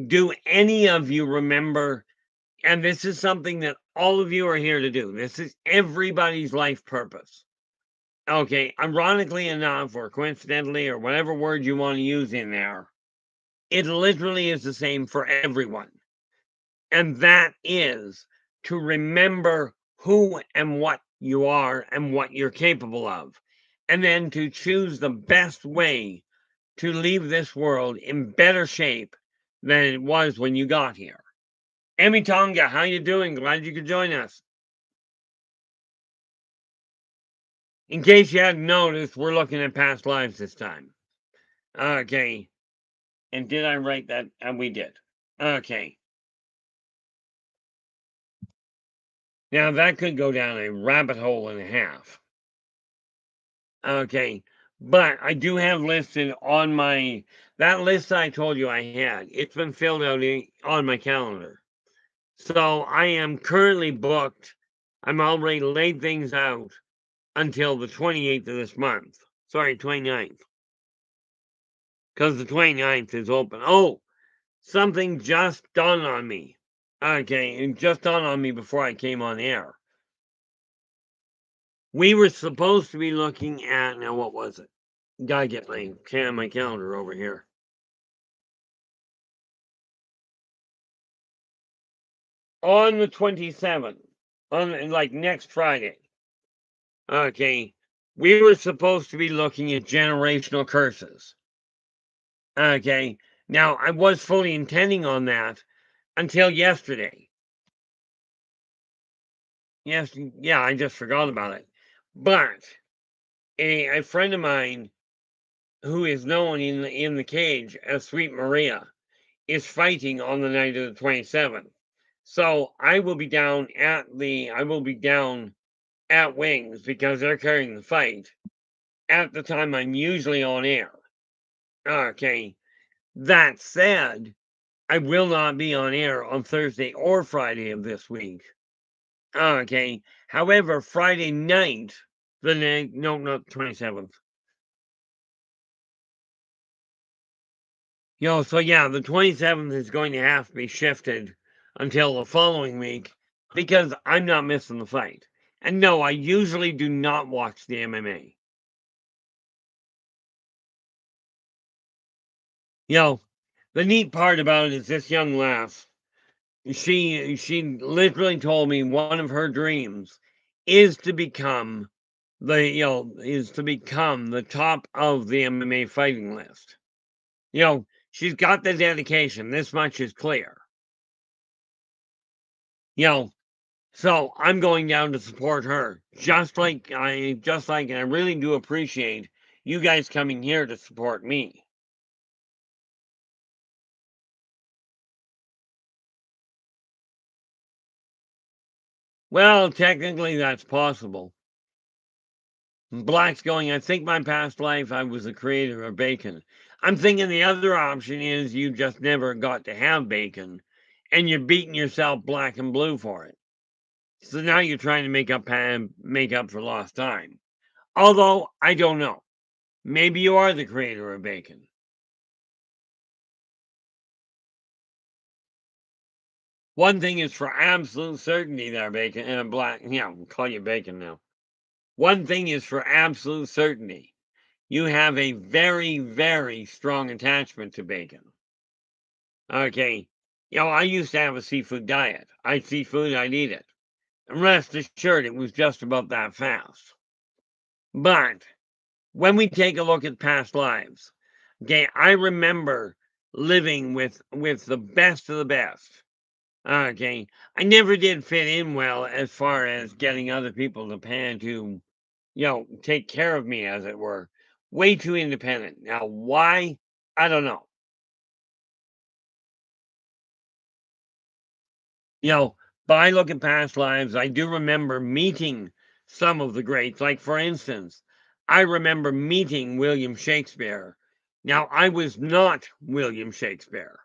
do any of you remember? And this is something that all of you are here to do. This is everybody's life purpose. Okay, ironically enough, or coincidentally, or whatever word you want to use in there, it literally is the same for everyone. And that is to remember who and what you are and what you're capable of, and then to choose the best way to leave this world in better shape than it was when you got here. Emmy Tonga, how you doing? Glad you could join us. In case you hadn't noticed, we're looking at past lives this time. Okay. And did I write that? And we did. Okay. Now that could go down a rabbit hole and a half. Okay. But I do have listed on that list I told you I had. It's been filled out on my calendar. So I am currently booked. I'm already laid things out until the 28th of this month. Sorry, 29th. Because the 29th is open. Oh, something just dawned on me. Okay, it just dawned on me before I came on air. We were supposed to be looking at, now what was it? Gotta get my calendar over here. On the 27th, on like next Friday. Okay, we were supposed to be looking at generational curses. Okay, now I was fully intending on that until yesterday. Yes, yeah, I just forgot about it. But a friend of mine who is known in the cage as Sweet Maria is fighting on the night of the 27th. So I will be down at Wings because they're carrying the fight at the time I'm usually on air. Okay. That said, I will not be on air on Thursday or Friday of this week. Okay. However, Friday night, no, not 27th. So yeah, the 27th is going to have to be shifted until the following week because I'm not missing the fight. And no, I usually do not watch the MMA. The neat part about it is this young lass, she literally told me one of her dreams is to become the top of the MMA fighting list. She's got the dedication. This much is clear. So I'm going down to support her, and I really do appreciate you guys coming here to support me. Well, technically that's possible. Black's going, I think my past life I was the creator of bacon. I'm thinking the other option is you just never got to have bacon and you're beating yourself black and blue for it. So now you're trying to make up for lost time. Although I don't know. Maybe you are the creator of bacon. One thing is for absolute certainty there, Bacon, and Black, yeah, we'll call you Bacon now. One thing is for absolute certainty. You have a very, very strong attachment to bacon. Okay. I used to have a seafood diet. I'd see food, I'd eat it. And rest assured, it was just about that fast. But when we take a look at past lives, okay, I remember living with the best of the best. Okay. I never did fit in well as far as getting other people to take care of me, as it were. Way too independent. Now, why? I don't know. But I look at past lives. I do remember meeting some of the greats. Like, for instance, I remember meeting William Shakespeare. Now, I was not William Shakespeare,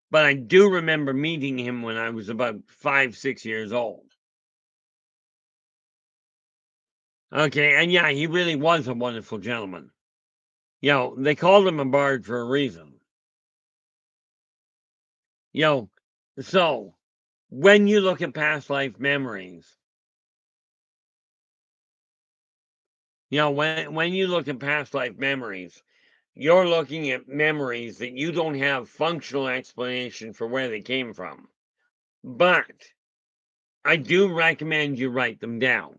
but I do remember meeting him when I was about 5, 6 years old. Okay, and yeah, he really was a wonderful gentleman. They called him a bard for a reason. So when you look at past life memories, You know, when you look at past life memories, you're looking at memories that you don't have functional explanation for where they came from. But I do recommend you write them down,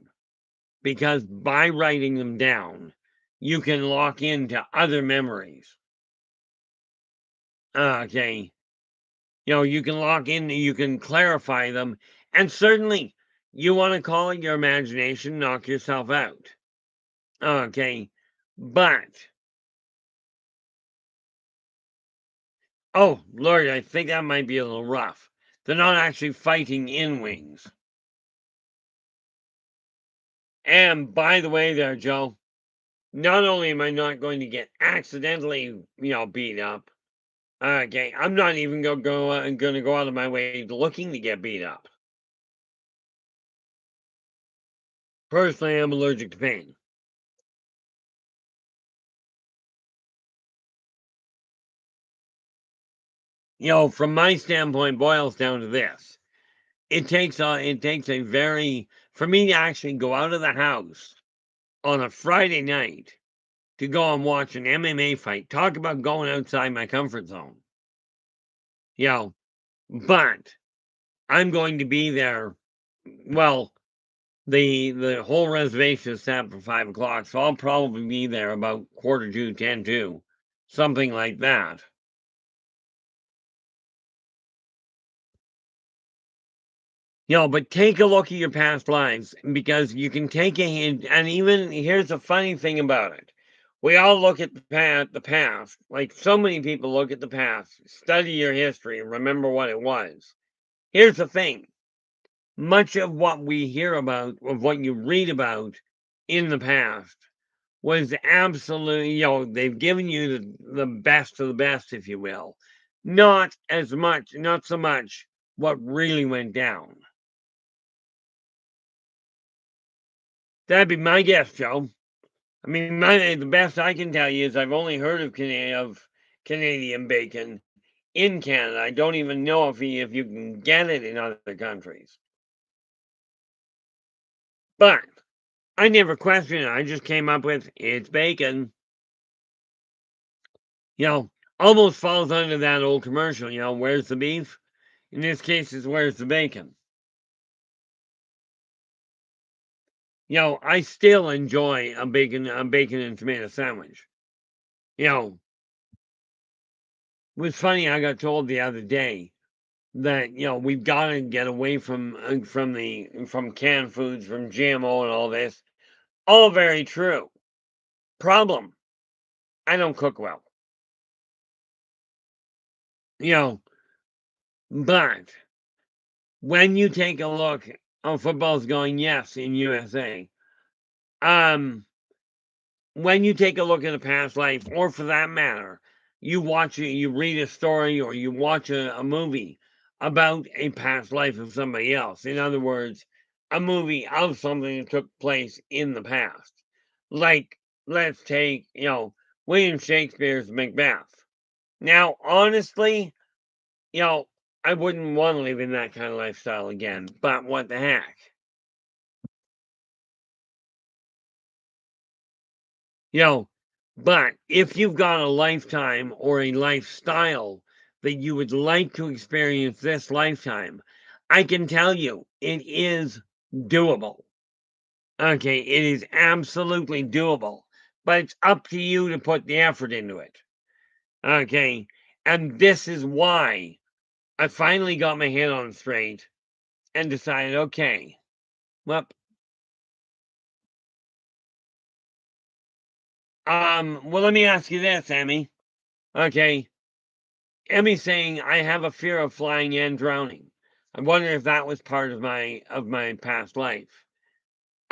because by writing them down, you can lock into other memories. Okay. You know, you can lock in, you can clarify them, and certainly you want to call it your imagination, knock yourself out. Okay. But, oh, Lord, I think that might be a little rough. They're not actually fighting in wings. And by the way, there, Joe, not only am I not going to get accidentally, beat up, okay, I'm not even going to go out of my way looking to get beat up. Personally, I'm allergic to pain. From my standpoint, boils down to this: it takes a very for me to actually go out of the house on a Friday night to go and watch an MMA fight. Talk about going outside my comfort zone. You know, but I'm going to be there. Well, the whole reservation is set for 5 o'clock, so I'll probably be there about quarter to 10 to, something like that. But take a look at your past lives, because you can take a hint. And even here's the funny thing about it: we all look at the past, like so many people look at the past, study your history, and remember what it was. Here's the thing: much of what we hear about, of what you read about in the past, was absolutely, they've given you the best of the best, if you will. Not so much what really went down. That'd be my guess, Joe. I mean, the best I can tell you is I've only heard of Canadian bacon in Canada. I don't even know if you can get it in other countries. But I never questioned it. I just came up with it's bacon. You know, Almost falls under that old commercial. Where's the beef? In this case, it's where's the bacon. I still enjoy a bacon and tomato sandwich. You know, it was funny. I got told the other day that we've got to get away from canned foods, from GMO, and all this. All very true. Problem: I don't cook well. You know, but when you take a look, football's going yes in USA. Um, when you take a look at a past life, or for that matter, you read a story, or you watch a movie about a past life of somebody else. In other words, a movie of something that took place in the past. Like, let's take, William Shakespeare's Macbeth. Now, honestly, you know, I wouldn't want to live in that kind of lifestyle again, but what the heck? You know, but if you've got a lifetime or a lifestyle that you would like to experience this lifetime, I can tell you it is doable. Okay, it is absolutely doable, but it's up to you to put the effort into it. Okay, and this is why I finally got my head on straight and decided, okay, well, let me ask you this, Emmy. Okay, Emmy's saying I have a fear of flying and drowning. I wonder if that was part of my past life.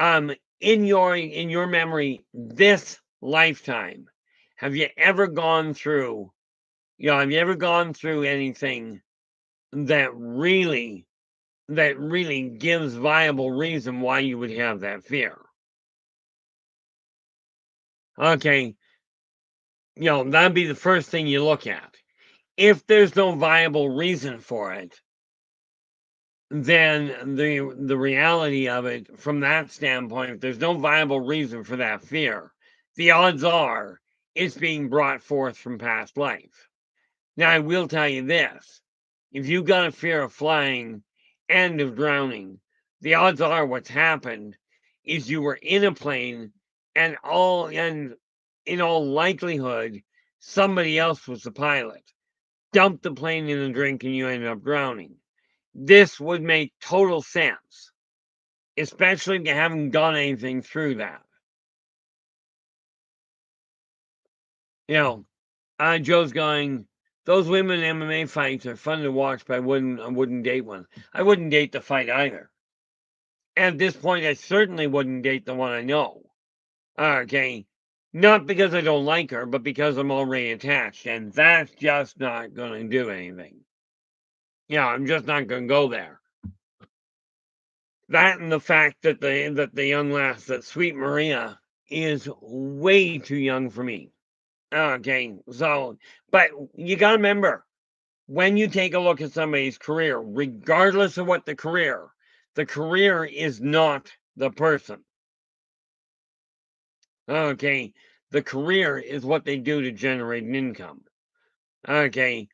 In your memory, this lifetime, have you ever gone through? Have you ever gone through anything that really gives viable reason why you would have that fear? Okay, that'd be the first thing you look at. If there's no viable reason for it, then the reality of it from that standpoint, if there's no viable reason for that fear, the odds are it's being brought forth from past life. Now, I will tell you this: if you've got a fear of flying and of drowning, the odds are what's happened is you were in a plane and in all likelihood, somebody else was the pilot, dumped the plane in a drink, and you ended up drowning. This would make total sense, especially if you haven't done anything through that. You know, Joe's going, those women MMA fights are fun to watch, but I wouldn't date one. I wouldn't date the fight either. At this point, I certainly wouldn't date the one I know. Okay. Not because I don't like her, but because I'm already attached, and that's just not gonna do anything. Yeah, I'm just not gonna go there. That and the fact that the young lass, that sweet Maria, is way too young for me. Okay, so but you gotta remember, when you take a look at somebody's career, regardless of what the career is not the person. Okay, the career is what they do to generate an income. Okay,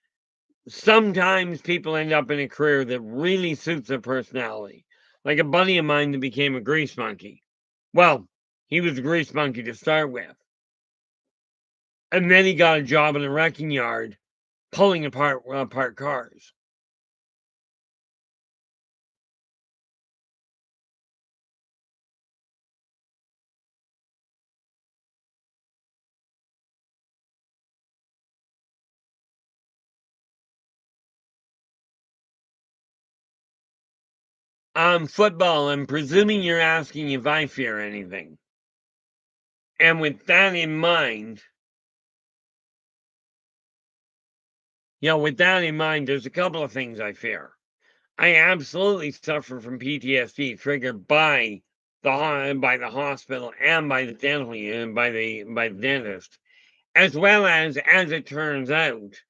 sometimes people end up in a career that really suits their personality. Like a buddy of mine that became a grease monkey. Well, he was a grease monkey to start with. And then he got a job in a wrecking yard pulling apart cars. Football, I'm presuming you're asking if I fear anything. And with that in mind, there's a couple of things I fear. I absolutely suffer from PTSD triggered by by the hospital and by the dental and by the dentist, as well as it turns out,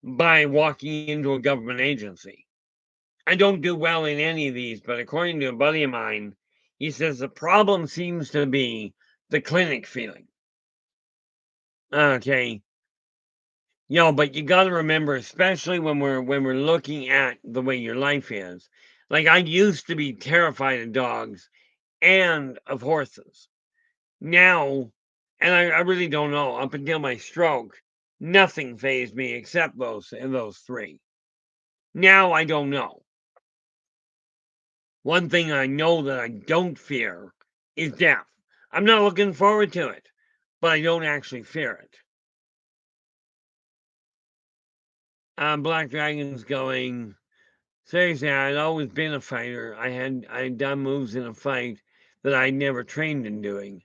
by walking into a government agency. I don't do well in any of these, but according to a buddy of mine, he says the problem seems to be the clinic feeling. Okay. But you got to remember, especially when we're looking at the way your life is. Like I used to be terrified of dogs and of horses. Now, and I really don't know, up until my stroke, nothing fazed me except those three. Now I don't know. One thing I know that I don't fear is death. I'm not looking forward to it, but I don't actually fear it. Black Dragon's going, seriously, I'd always been a fighter. I had done moves in a fight that I'd never trained in doing.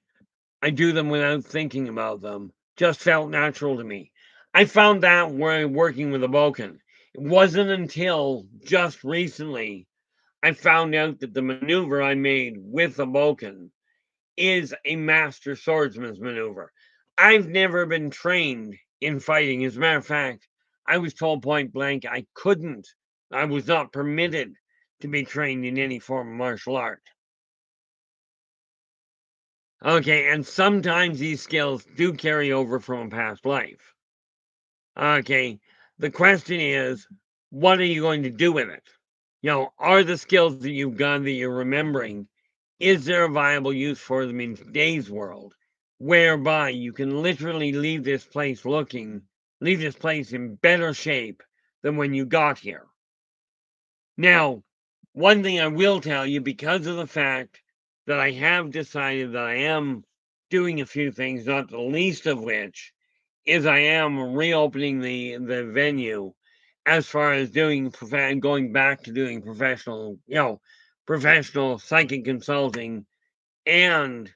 I do them without thinking about them. Just felt natural to me. I found that when working with a Boken. It wasn't until just recently I found out that the maneuver I made with a Boken is a master swordsman's maneuver. I've never been trained in fighting. As a matter of fact, I was told point blank I was not permitted to be trained in any form of martial art. Okay, and sometimes these skills do carry over from a past life. Okay, the question is, what are you going to do with it? Are the skills that you've got that you're remembering, is there a viable use for them in today's world, whereby you can literally leave this place in better shape than when you got here? Now, one thing I will tell you, because of the fact that I have decided that I am doing a few things, not the least of which is I am reopening the venue as far as going back to doing professional psychic consulting and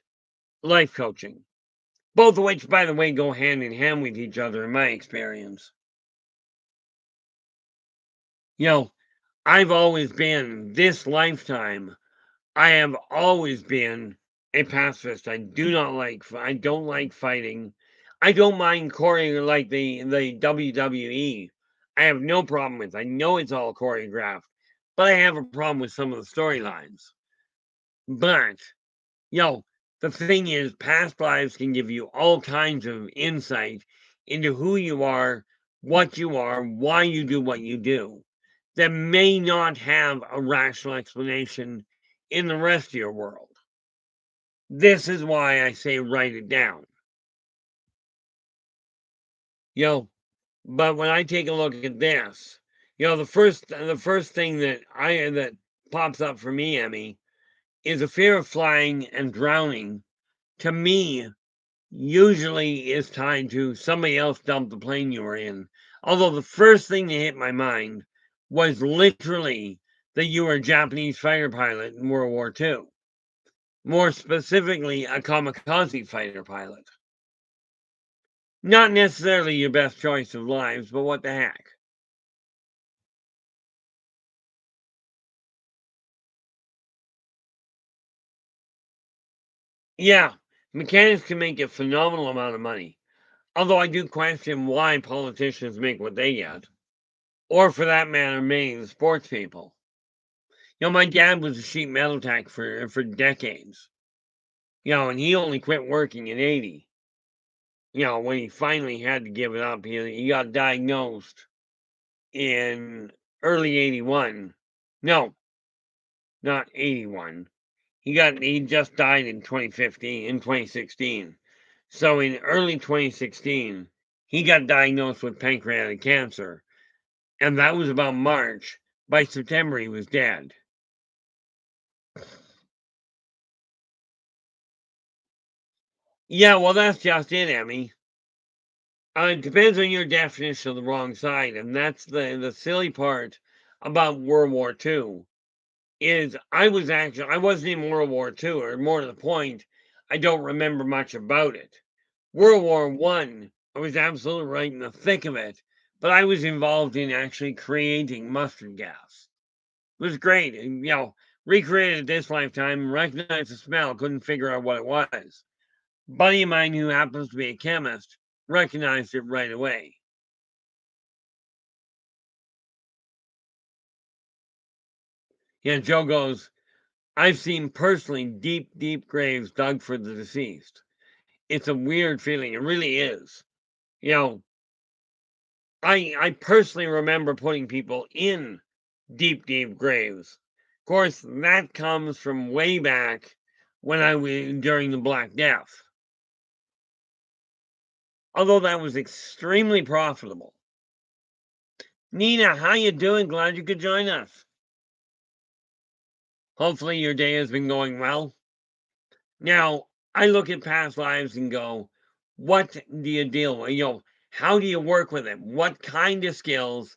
life coaching. Both of which, by the way, go hand in hand with each other in my experience. You know, I've always been, this lifetime, I have always been a pacifist. I don't like fighting. I don't mind like the WWE. I have no problem with. I know it's all choreographed, but I have a problem with some of the storylines. But, you know, the thing is, past lives can give you all kinds of insight into who you are, why you do what you do, that may not have a rational explanation in the rest of your world. This is why I say write it down. You know, but when I take a look at this, you know, the first thing that pops up for me, Emmy, is a fear of flying and drowning. To me, usually is tied to somebody else dumped the plane you were in. Although the first thing that hit my mind was literally that you were a Japanese fighter pilot in World War II. More specifically, a kamikaze fighter pilot. Not necessarily your best choice of lives, but what the heck. Yeah, mechanics can make a phenomenal amount of money. Although I do question why politicians make what they get. Or for that matter, many of the sports people. You know, my dad was a sheet metal tech for decades. You know, and he only quit working in 80. You know, when he finally had to give it up, he got diagnosed in early 81. No, not 81. He just died in 2016. So in early 2016, he got diagnosed with pancreatic cancer, and that was about March. By September, he was dead. Yeah, well, that's just it, Emmy. It depends on your definition of the wrong side, and that's the silly part about World War II. Is I wasn't in World War II, or more to the point, I don't remember much about it. World War One, I was absolutely right in the thick of it, but I was involved in actually creating mustard gas. It was great, and recreated this lifetime, recognized the smell, couldn't figure out what it was. Buddy of mine who happens to be a chemist recognized it right away. Yeah, Joe goes, I've seen personally deep, deep graves dug for the deceased. It's a weird feeling. It really is. You know, I personally remember putting people in deep, deep graves. Of course, that comes from way back when I was during the Black Death. Although that was extremely profitable. Nina, how you doing? Glad you could join us. Hopefully your day has been going well. Now, I look at past lives and go, what do you deal with? How do you work with it? What kind of skills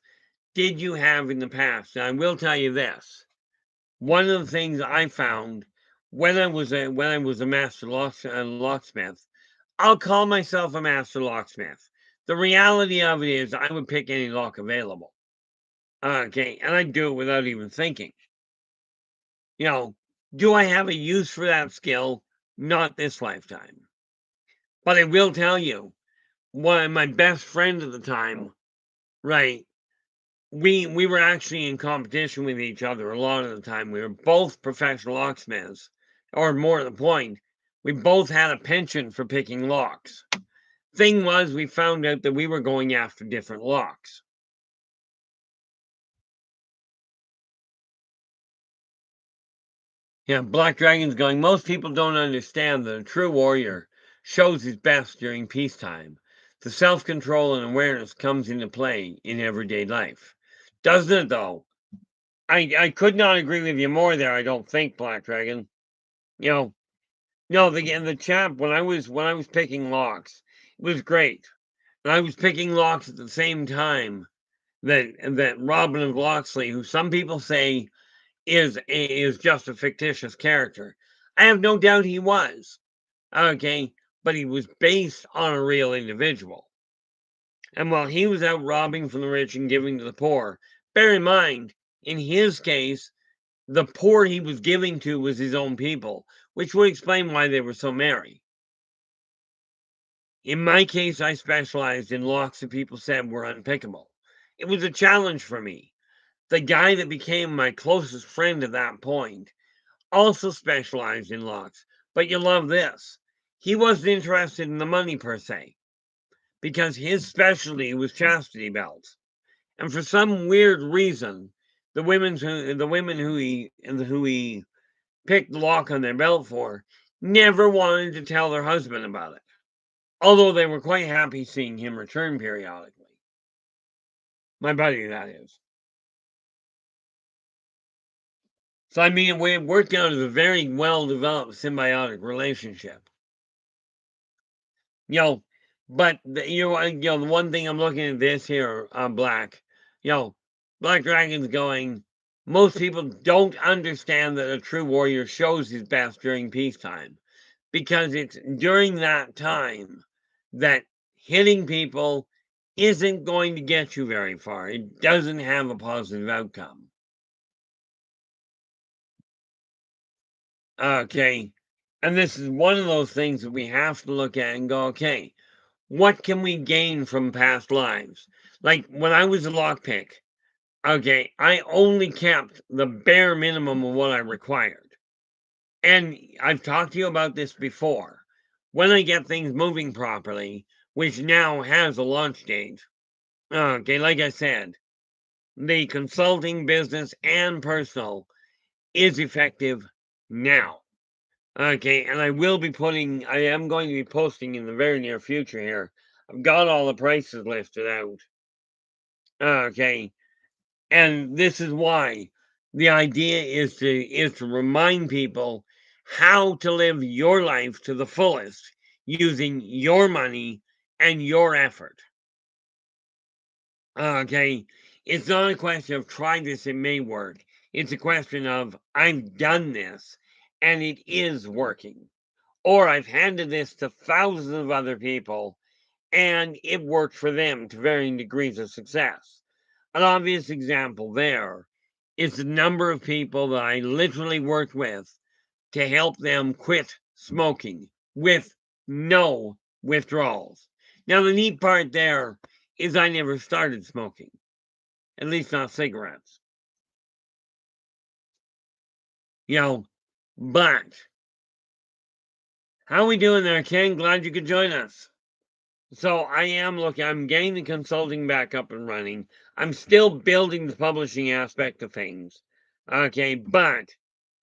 did you have in the past? And I will tell you this. One of the things I found when I was a master locksmith, I'll call myself a master locksmith. The reality of it is I would pick any lock available. Okay, and I'd do it without even thinking. You know, do I have a use for that skill? Not this lifetime. But I will tell you, one of my best friend at the time, right? We were actually in competition with each other a lot of the time. We were both professional locksmiths, or more to the point, we both had a penchant for picking locks. Thing was, we found out that we were going after different locks. Yeah, Black Dragon's going, most people don't understand that a true warrior shows his best during peacetime. The self-control and awareness comes into play in everyday life. Doesn't it, though? I could not agree with you more there, I don't think, Black Dragon. You know, no, the chap, when I was picking locks, it was great. And I was picking locks at the same time that Robin of Locksley, who some people say is just a fictitious character. I have no doubt he was. Okay, but he was based on a real individual. And while he was out robbing from the rich and giving to the poor, bear in mind, in his case, the poor he was giving to was his own people, which would explain why they were so merry. In my case, I specialized in locks that people said were unpickable. It was a challenge for me. The guy that became my closest friend at that point also specialized in locks. But you'll love this. He wasn't interested in the money per se, because his specialty was chastity belts. And for some weird reason, the women who he picked the lock on their belt for never wanted to tell their husband about it, although they were quite happy seeing him return periodically. My buddy, that is. So I mean, it worked out as a very well-developed symbiotic relationship. You know, but the one thing I'm looking at this here, Black, Black Dragon's going. Most people don't understand that a true warrior shows his best during peacetime, because it's during that time that hitting people isn't going to get you very far. It doesn't have a positive outcome. Okay. And this is one of those things that we have to look at and go, okay, what can we gain from past lives? Like when I was a lockpick, okay, I only kept the bare minimum of what I required. And I've talked to you about this before. When I get things moving properly, which now has a launch date, okay, like I said, the consulting business and personal is effective now. Okay, and I am going to be posting in the very near future here. I've got all the prices listed out. Okay, and this is why the idea is to remind people how to live your life to the fullest using your money and your effort. Okay, it's not a question of try this, it may work. It's a question of I've done this and it is working. Or I've handed this to thousands of other people and it worked for them to varying degrees of success. An obvious example there is the number of people that I literally worked with to help them quit smoking with no withdrawals. Now, the neat part there is I never started smoking, at least not cigarettes. But how are we doing there, Ken? Glad you could join us. So I'm getting the consulting back up and running. I'm still building the publishing aspect of things. Okay, but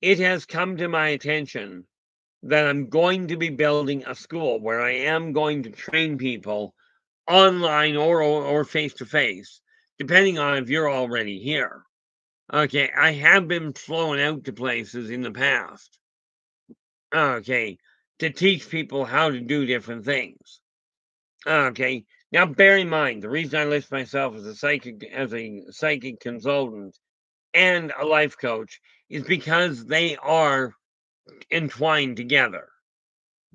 it has come to my attention that I'm going to be building a school where I am going to train people online or face to face, depending on if you're already here. Okay, I have been flown out to places in the past. Okay, to teach people how to do different things. Okay. Now, bear in mind, the reason I list myself as a psychic consultant and a life coach is because they are entwined together.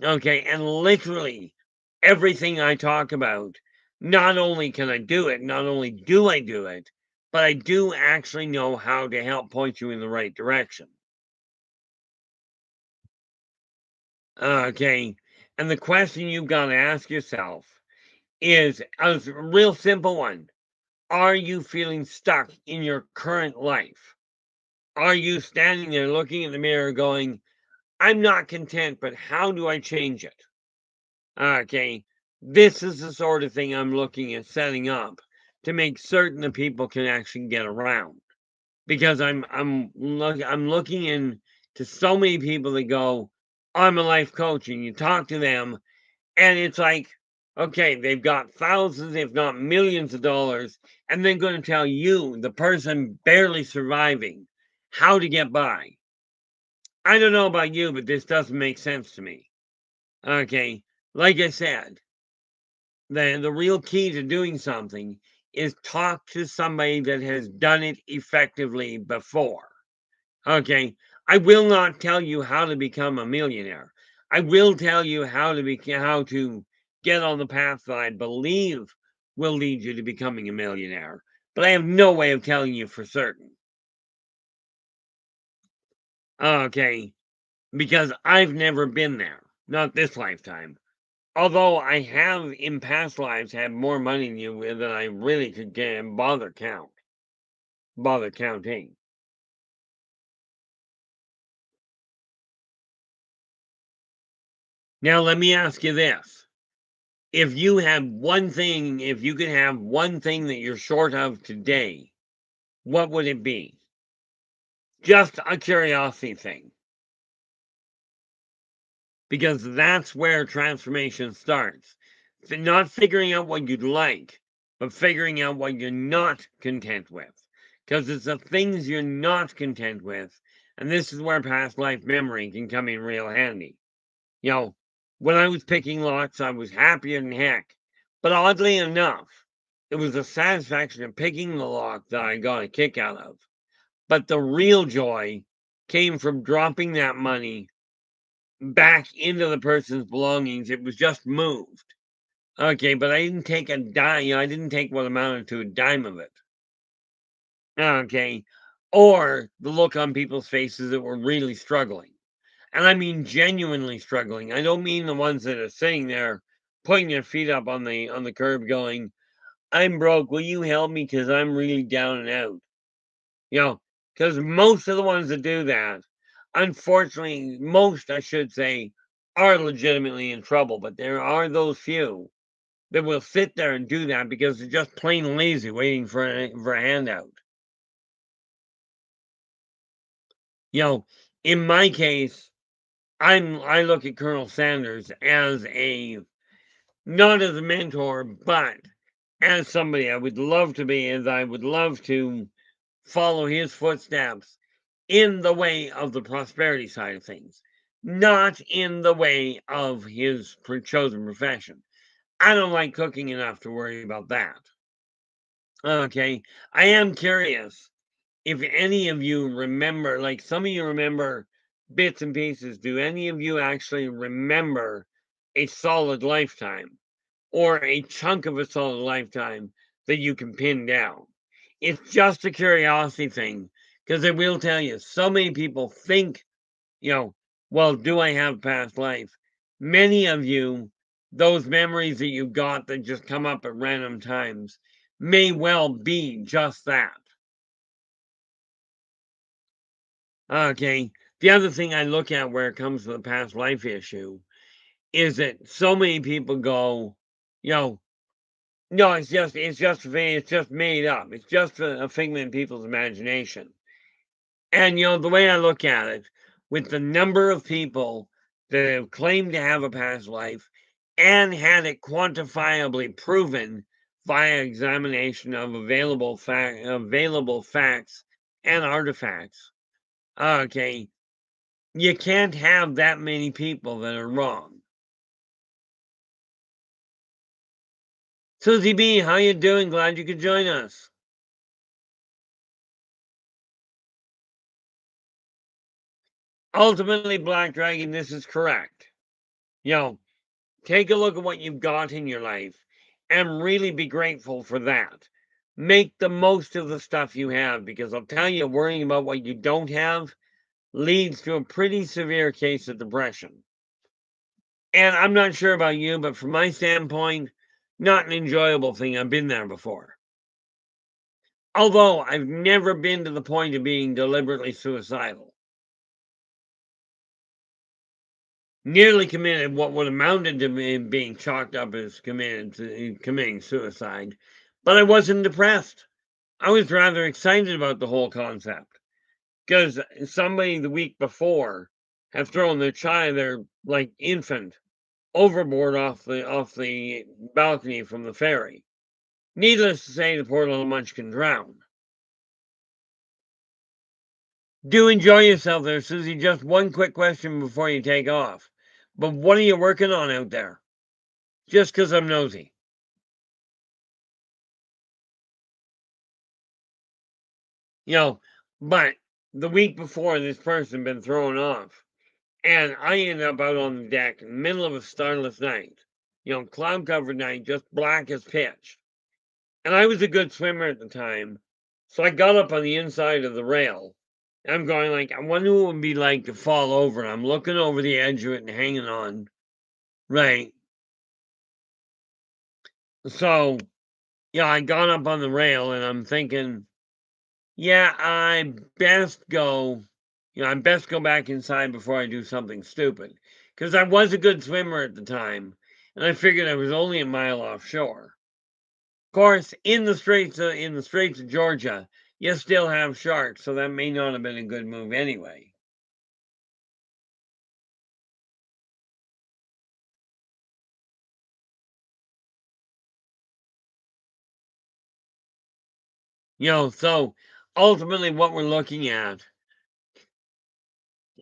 Okay, and literally everything I talk about, not only can I do it, not only do I do it, but I do actually know how to help point you in the right direction. Okay, and the question you've got to ask yourself is a real simple one. Are you feeling stuck in your current life? Are you standing there looking in the mirror going, I'm not content, but how do I change it? Okay, this is the sort of thing I'm looking at setting up to make certain that people can actually get around. Because I'm looking in to so many people that go, I'm a life coach, and you talk to them and it's like, okay, they've got thousands, if not millions of dollars, and they're going to tell you, the person barely surviving, how to get by. I don't know about you, but this doesn't make sense to me. Okay, like I said, the real key to doing something is talk to somebody that has done it effectively before. Okay, I will not tell you how to become a millionaire. I will tell you how to get on the path that I believe will lead you to becoming a millionaire. But I have no way of telling you for certain. Okay, because I've never been there. Not this lifetime. Although I have in past lives had more money than I really could get and bother count. bother counting. Now, let me ask you this. If you if you could have one thing that you're short of today, what would it be? Just a curiosity thing. Because that's where transformation starts. Not figuring out what you'd like, but figuring out what you're not content with. Because it's the things you're not content with, and this is where past life memory can come in real handy. You know, when I was picking locks, I was happier than heck. But oddly enough, it was the satisfaction of picking the lock that I got a kick out of. But the real joy came from dropping that money back into the person's belongings. It was just moved. Okay, but I didn't take a dime, I didn't take what amounted to a dime of it. Okay. Or the look on people's faces that were really struggling. And I mean genuinely struggling. I don't mean the ones that are sitting there putting their feet up on the curb going, I'm broke. Will you help me? Because I'm really down and out. You know, because most of the ones that do that, unfortunately, most, I should say, are legitimately in trouble. But there are those few that will sit there and do that because they're just plain lazy waiting for a handout. You know, in my case, I look at Colonel Sanders as a not as a mentor, but as somebody I would love to be, as I would love to follow his footsteps in the way of the prosperity side of things, not in the way of his chosen profession. I don't like cooking enough to worry about that. Okay. I am curious if any of you remember, like some of you remember bits and pieces. Do any of you actually remember a solid lifetime or a chunk of a solid lifetime that you can pin down? It's just a curiosity thing because I will tell you, so many people think, you know, well, do I have past life? Many of you, those memories that you got that just come up at random times may well be just that. Okay. The other thing I look at where it comes to the past life issue is that so many people go, you know, no, it's just made up. It's just a figment of people's imagination. And the way I look at it, with the number of people that have claimed to have a past life and had it quantifiably proven via examination of available facts and artifacts. Okay, you can't have that many people that are wrong. Susie B, how you doing? Glad you could join us. Ultimately, Black Dragon, this is correct. You know, take a look at what you've got in your life and really be grateful for that. Make the most of the stuff you have because I'll tell you, worrying about what you don't have leads to a pretty severe case of depression. And I'm not sure about you, but from my standpoint, not an enjoyable thing. I've been there before. Although I've never been to the point of being deliberately suicidal. Nearly committed what would amounted to me being chalked up as committing suicide, but I wasn't depressed. I was rather excited about the whole concept because somebody the week before had thrown their like infant overboard off the balcony from the ferry. Needless to say, the poor little munchkin drowned. Do enjoy yourself there, Susie. Just one quick question before you take off. But what are you working on out there? Just because I'm nosy. You know, but the week before this person been thrown off, and I ended up out on the deck in the middle of a starless night. Cloud covered night, just black as pitch. And I was a good swimmer at the time. So I got up on the inside of the rail. And I'm going like, I wonder what it would be like to fall over. And I'm looking over the edge of it and hanging on. Right. So, I got up on the rail and I'm thinking, Yeah, I best go back inside before I do something stupid. Because I was a good swimmer at the time, and I figured I was only a mile offshore. Of course, in the Straits of Georgia, you still have sharks, so that may not have been a good move anyway. So ultimately what we're looking at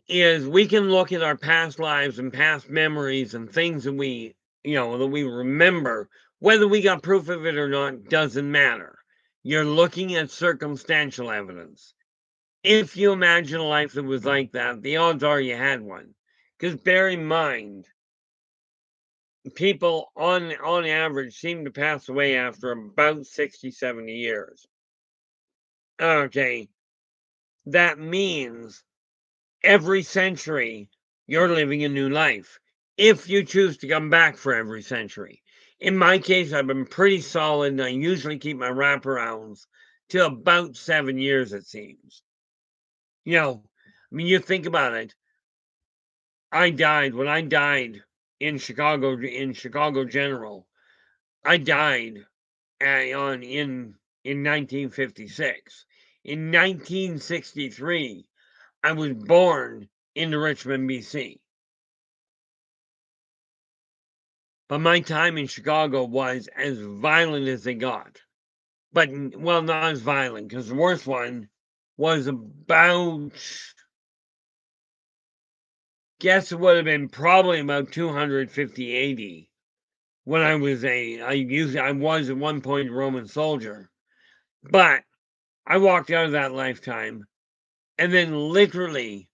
is we can look at our past lives and past memories and things that we remember. Whether we got proof of it or not doesn't matter. You're looking at circumstantial evidence. If you imagine a life that was like that, the odds are you had one. Because bear in mind, people on average seem to pass away after about 60, 70 years. Okay, that means every century you're living a new life if you choose to come back for every century. In my case, I've been pretty solid and I usually keep my wraparounds to about 7 years, it seems. You think about it. When I died in Chicago General. I died in 1956. In 1963, I was born in Richmond, BC. But my time in Chicago was as violent as they got. But, well, not as violent, because the worst one was about, guess it would have been probably about 250 AD when I was at one point a Roman soldier. But I walked out of that lifetime, and then literally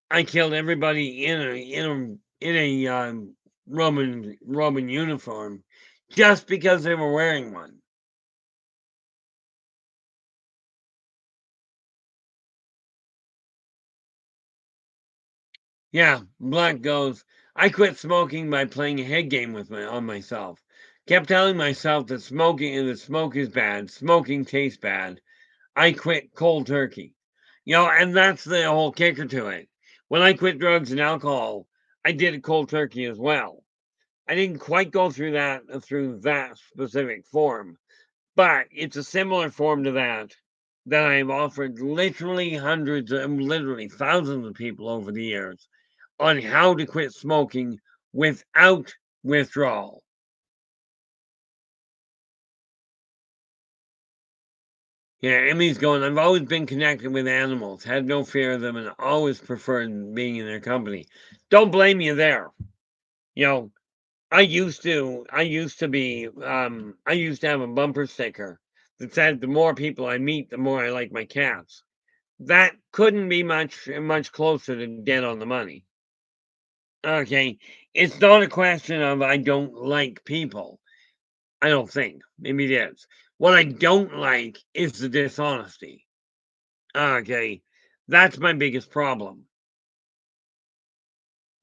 I killed everybody in a Roman uniform just because they were wearing one. Yeah, Black goes, I quit smoking by playing a head game on myself. Kept telling myself that smoke is bad, smoking tastes bad. I quit cold turkey. And that's the whole kicker to it. When I quit drugs and alcohol, I did it cold turkey as well. I didn't quite go through that specific form, but it's a similar form to that I've offered literally thousands of people over the years on how to quit smoking without withdrawal. Yeah, Emmy's going, I've always been connected with animals, had no fear of them, and always preferred being in their company. Don't blame you there. You know, I used to have a bumper sticker that said, the more people I meet, the more I like my cats. That couldn't be much closer to dead on the money. Okay, it's not a question of I don't like people. I don't think. Maybe it is. What I don't like is the dishonesty. Okay, that's my biggest problem.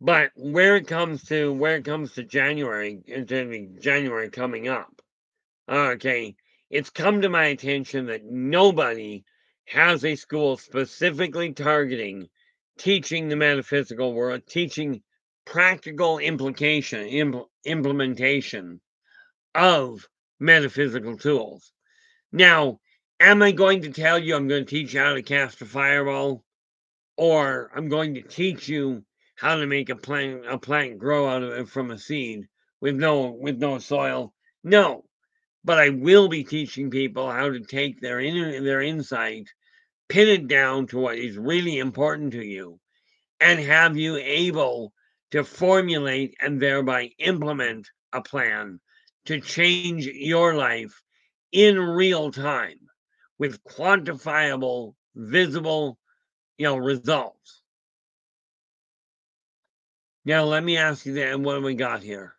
But where it comes to January coming up, okay, it's come to my attention that nobody has a school specifically targeting teaching the metaphysical world, teaching practical implementation of metaphysical tools. Now, am I going to tell you I'm going to teach you how to cast a fireball? Or I'm going to teach you how to make a plant grow out of it from a seed with no soil? No. But I will be teaching people how to take their insight, pin it down to what is really important to you, and have you able to formulate and thereby implement a plan to change your life in real time with quantifiable, visible, results. Now let me ask you that. What do we got here?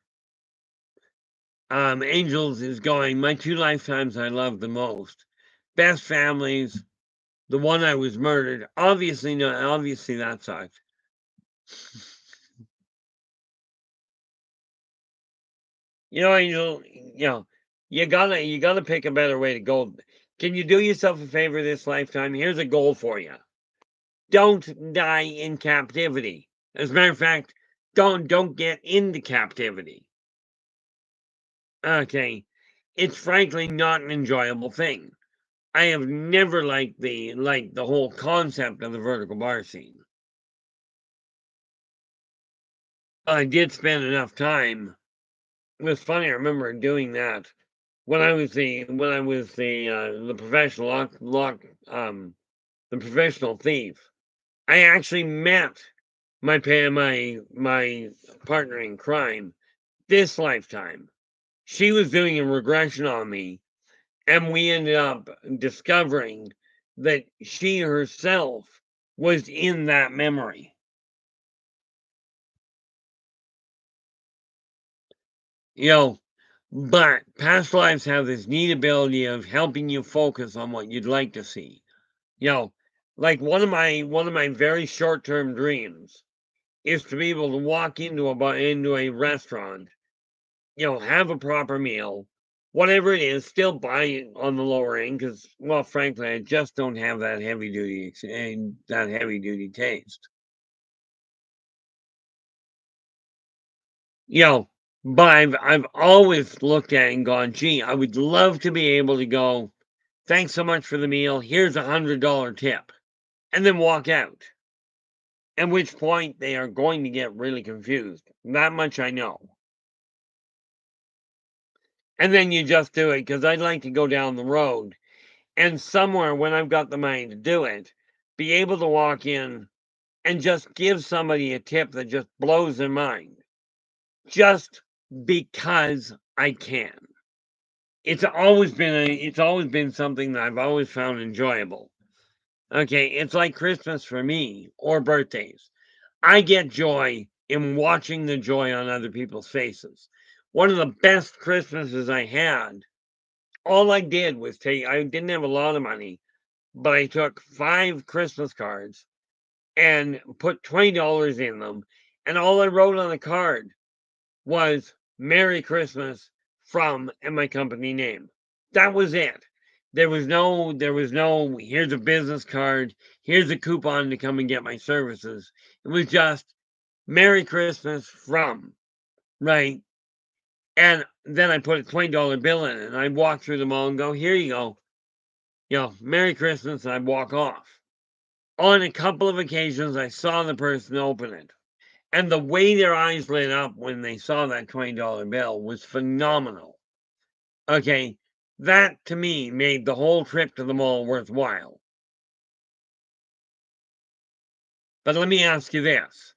Angels is going. My two lifetimes I love the most. Best families. The one I was murdered. Obviously, no. Obviously, that sucked. Angel. You gotta pick a better way to go. Can you do yourself a favor this lifetime? Here's a goal for you. Don't die in captivity. As a matter of fact, don't get into captivity. Okay. It's frankly not an enjoyable thing. I have never liked the whole concept of the vertical bar scene. I did spend enough time. It was funny, I remember doing that when I was the professional the professional thief. I actually met my partner in crime this lifetime. She was doing a regression on me, and we ended up discovering that she herself was in that memory. You know, but past lives have this neat ability of helping you focus on what you'd like to see. You know, like one of my very short-term dreams is to be able to walk into a restaurant, have a proper meal, whatever it is, still buy it on the lower end because, well, frankly, I just don't have that heavy duty taste. You know, but I've always looked at it and gone, gee, I would love to be able to go, thanks so much for the meal. Here's $100 tip, and then walk out. At which point they are going to get really confused. That much I know. And then you just do it because I'd like to go down the road and somewhere when I've got the money to do it, be able to walk in and just give somebody a tip that just blows their mind just because I can. It's always been something that I've always found enjoyable. Okay, it's like Christmas for me or birthdays. I get joy in watching the joy on other people's faces. One of the best Christmases I had, all I did was I didn't have a lot of money, but I took 5 Christmas cards and put $20 in them, and all I wrote on the card was "Merry Christmas" from and my company name. That was it. There was no here's a business card, here's a coupon to come and get my services. It was just "Merry Christmas from," right? And then I put a $20 bill in it and I'd walk through the mall and go, here you go, "Merry Christmas," and I'd walk off. On a couple of occasions I saw the person open it. And the way their eyes lit up when they saw that $20 bill was phenomenal. Okay, that to me made the whole trip to the mall worthwhile. But let me ask you this.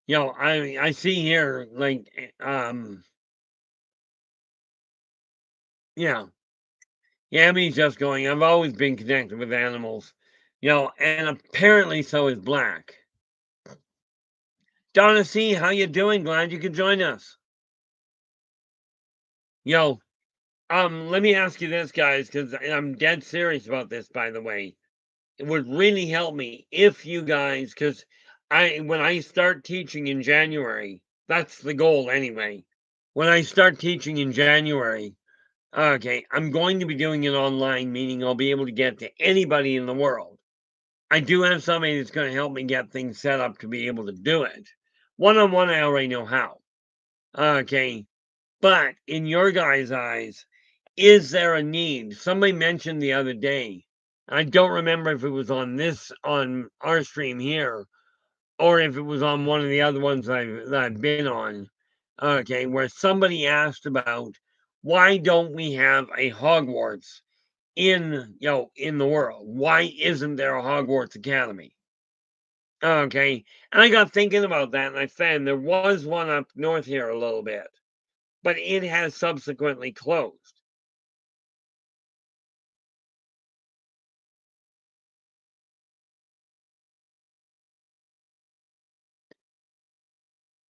I see here yeah, Yammy's just going, I've always been connected with animals, and apparently so is Black. Donna C, how you doing? Glad you could join us. Yo, let me ask you this, guys, because I'm dead serious about this, by the way. It would really help me if you guys, because when I start teaching in January, that's the goal anyway. When I start teaching in January, okay, I'm going to be doing it online, meaning I'll be able to get to anybody in the world. I do have somebody that's going to help me get things set up to be able to do it. One on one, I already know how. Okay, but in your guys' eyes, is there a need? Somebody mentioned the other day, I don't remember if it was on our stream here or if it was on one of the other ones that I've been on. Okay, where somebody asked about why don't we have a Hogwarts in the world? Why isn't there a Hogwarts Academy? Okay, and I got thinking about that, and I found there was one up north here a little bit, but it has subsequently closed.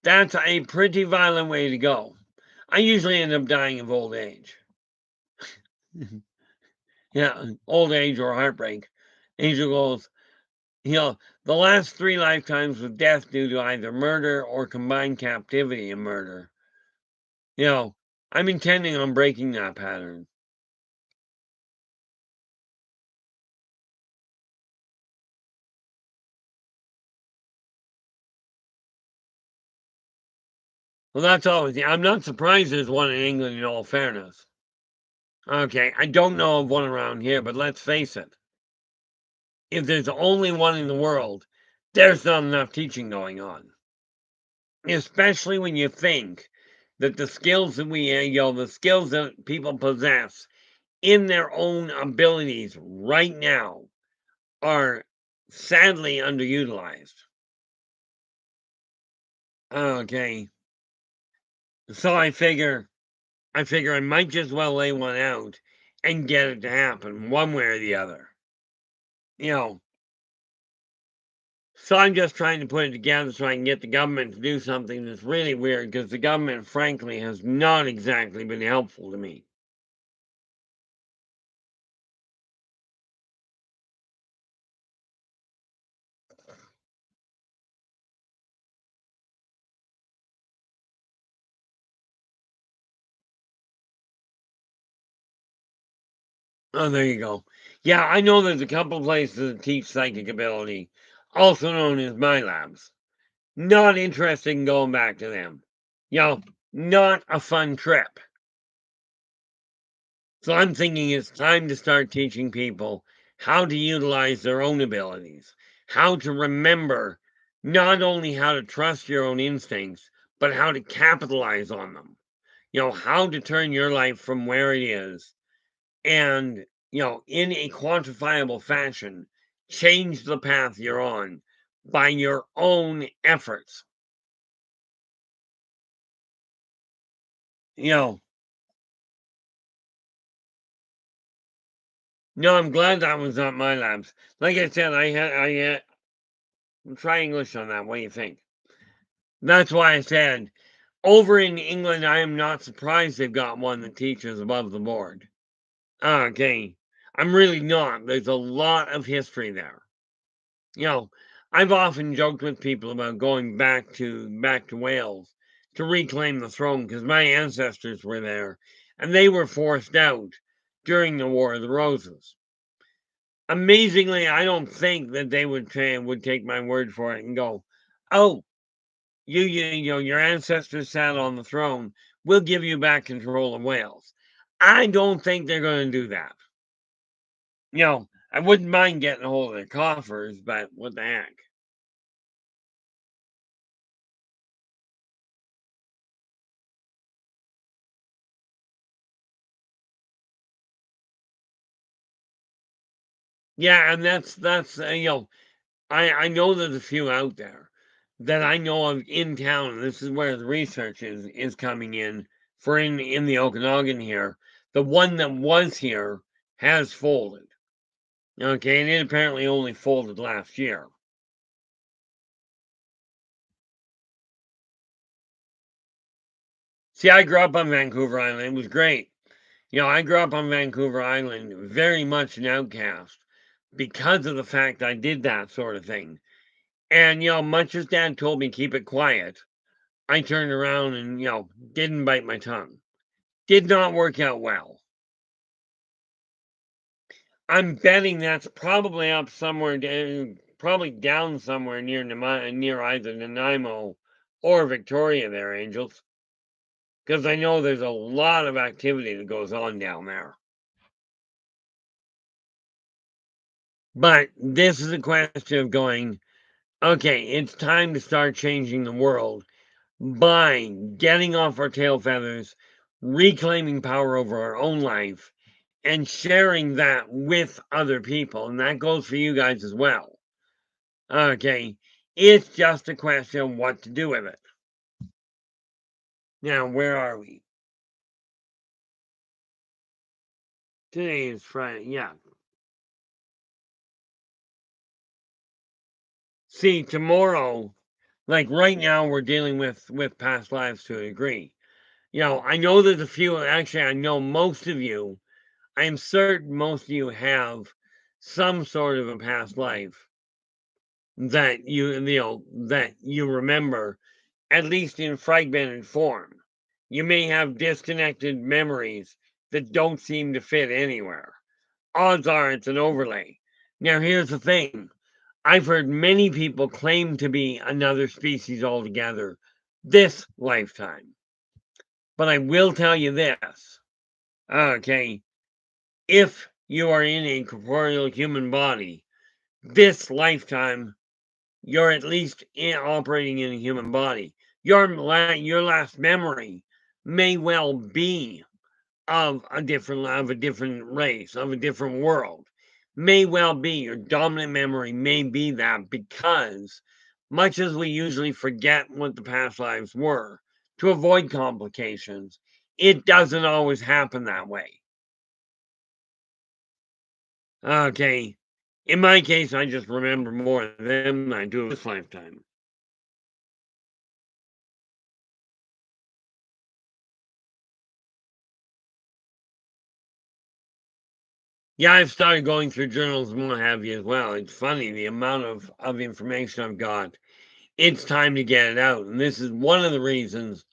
That's a pretty violent way to go. I usually end up dying of old age. Yeah, old age or heartbreak. Angel goes, the last 3 lifetimes with death due to either murder or combined captivity and murder. You know, I'm intending on breaking that pattern. Well, that's always I'm not surprised there's one in England, in all fairness. Okay, I don't know of one around here, but let's face it. If there's only one in the world, there's not enough teaching going on. Especially when you think that the skills that the skills that people possess in their own abilities right now are sadly underutilized. Okay, so I figure I might just well lay one out and get it to happen one way or the other. You know, so I'm just trying to put it together so I can get the government to do something that's really weird because the government, frankly, has not exactly been helpful to me. Oh, there you go. Yeah, I know there's a couple places that teach psychic ability, also known as my labs. Not interested in going back to them. You know, not a fun trip. So I'm thinking it's time to start teaching people how to utilize their own abilities, how to remember not only how to trust your own instincts, but how to capitalize on them. How to turn your life from where it is and, in a quantifiable fashion, change the path you're on by your own efforts. You know, no, I'm glad that was not my labs. Like I said, try English on that. What do you think? That's why I said over in England, I am not surprised they've got one that teaches above the board. Okay. I'm really not. There's a lot of history there. You know, I've often joked with people about going back to Wales to reclaim the throne because my ancestors were there and they were forced out during the War of the Roses. Amazingly, I don't think that they would take my word for it and go, "Oh, your ancestors sat on the throne. We'll give you back control of Wales." I don't think they're going to do that. I wouldn't mind getting a hold of their coffers, but what the heck? Yeah, and that's I know there's a few out there that I know of in town, and this is where the research is coming in for in the Okanagan here. The one that was here has folded. Okay, and it apparently only folded last year. See, I grew up on Vancouver Island. It was great. I grew up on Vancouver Island, very much an outcast because of the fact I did that sort of thing. And much as Dad told me keep it quiet, I turned around and didn't bite my tongue. Did not work out well. I'm betting that's probably up somewhere, probably down somewhere near either Nanaimo or Victoria there, Angels, because I know there's a lot of activity that goes on down there. But this is a question of going, okay, it's time to start changing the world by getting off our tail feathers, reclaiming power over our own life, and sharing that with other people. And that goes for you guys as well. Okay. It's just a question of what to do with it. Now, where are we? Today is Friday. Yeah. See, tomorrow, like right now, we're dealing with past lives to a degree. I know there's a few. Actually, I know most of you. I am certain most of you have some sort of a past life that you remember, at least in fragmented form. You may have disconnected memories that don't seem to fit anywhere. Odds are it's an overlay. Now, here's the thing. I've heard many people claim to be another species altogether, this lifetime. But I will tell you this, okay, if you are in a corporeal human body, this lifetime, you're at least operating in a human body. Your last memory may well be of a different race, of a different world. May well be your dominant memory may be that, because much as we usually forget what the past lives were to avoid complications, it doesn't always happen that way. Okay. In my case, I just remember more of them than I do of this lifetime. Yeah, I've started going through journals and what have you as well. It's funny the amount of information I've got. It's time to get it out. And this is one of the reasons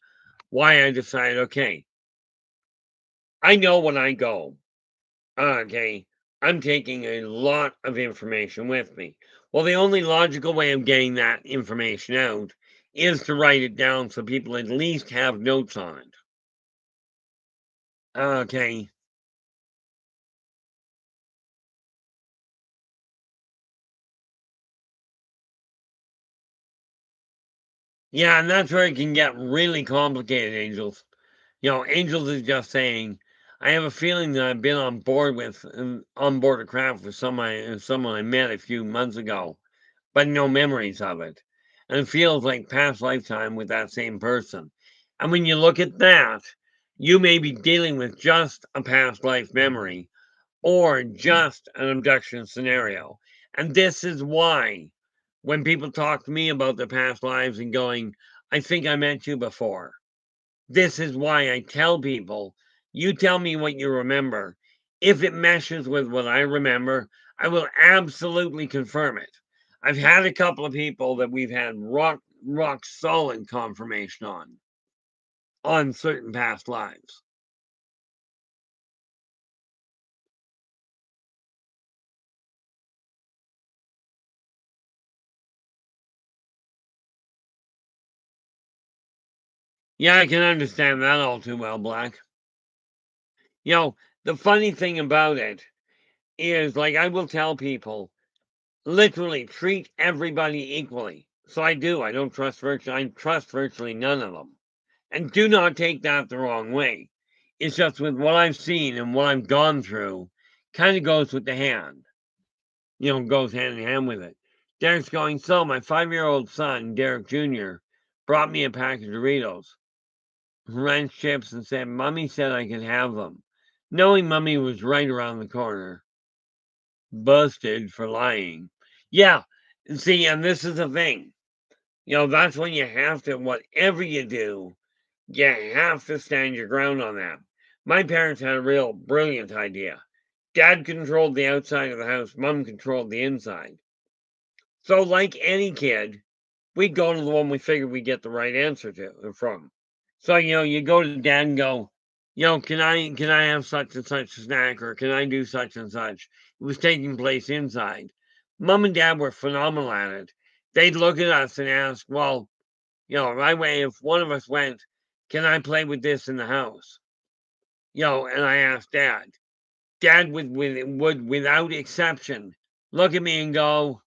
why I decided, okay, I know when I go, okay, I'm taking a lot of information with me. Well, the only logical way of getting that information out is to write it down so people at least have notes on it. Okay. Yeah, and that's where it can get really complicated, Angels. Angels is just saying, I have a feeling that I've been on board a craft with someone I met a few months ago, but no memories of it. And it feels like past lifetime with that same person. And when you look at that, you may be dealing with just a past life memory or just an abduction scenario. And this is why when people talk to me about their past lives and going, I think I met you before, this is why I tell people, you tell me what you remember. If it meshes with what I remember, I will absolutely confirm it. I've had a couple of people that we've had rock solid confirmation on certain past lives. Yeah, I can understand that all too well, Black. You know, the funny thing about it is, like, I will tell people, literally treat everybody equally. So I do. I trust virtually none of them. And do not take that the wrong way. It's just with what I've seen and what I've gone through, kind of goes with the hand. Goes hand in hand with it. Derek's going, so my 5-year-old son, Derek Jr., brought me a package of Doritos, ranch chips, and said, Mummy said I could have them. Knowing Mummy was right around the corner. Busted for lying. Yeah, see, and this is the thing. That's when you have to, whatever you do, you have to stand your ground on that. My parents had a real brilliant idea. Dad controlled the outside of the house, mom controlled the inside. So, like any kid, we'd go to the one we figured we'd get the right answer from. So, you go to dad and go, can I have such and such a snack, or can I do such and such? It was taking place inside. Mom and dad were phenomenal at it. They'd look at us and ask, well, right away, if one of us went, can I play with this in the house? And I asked dad. Dad would without exception look at me and go,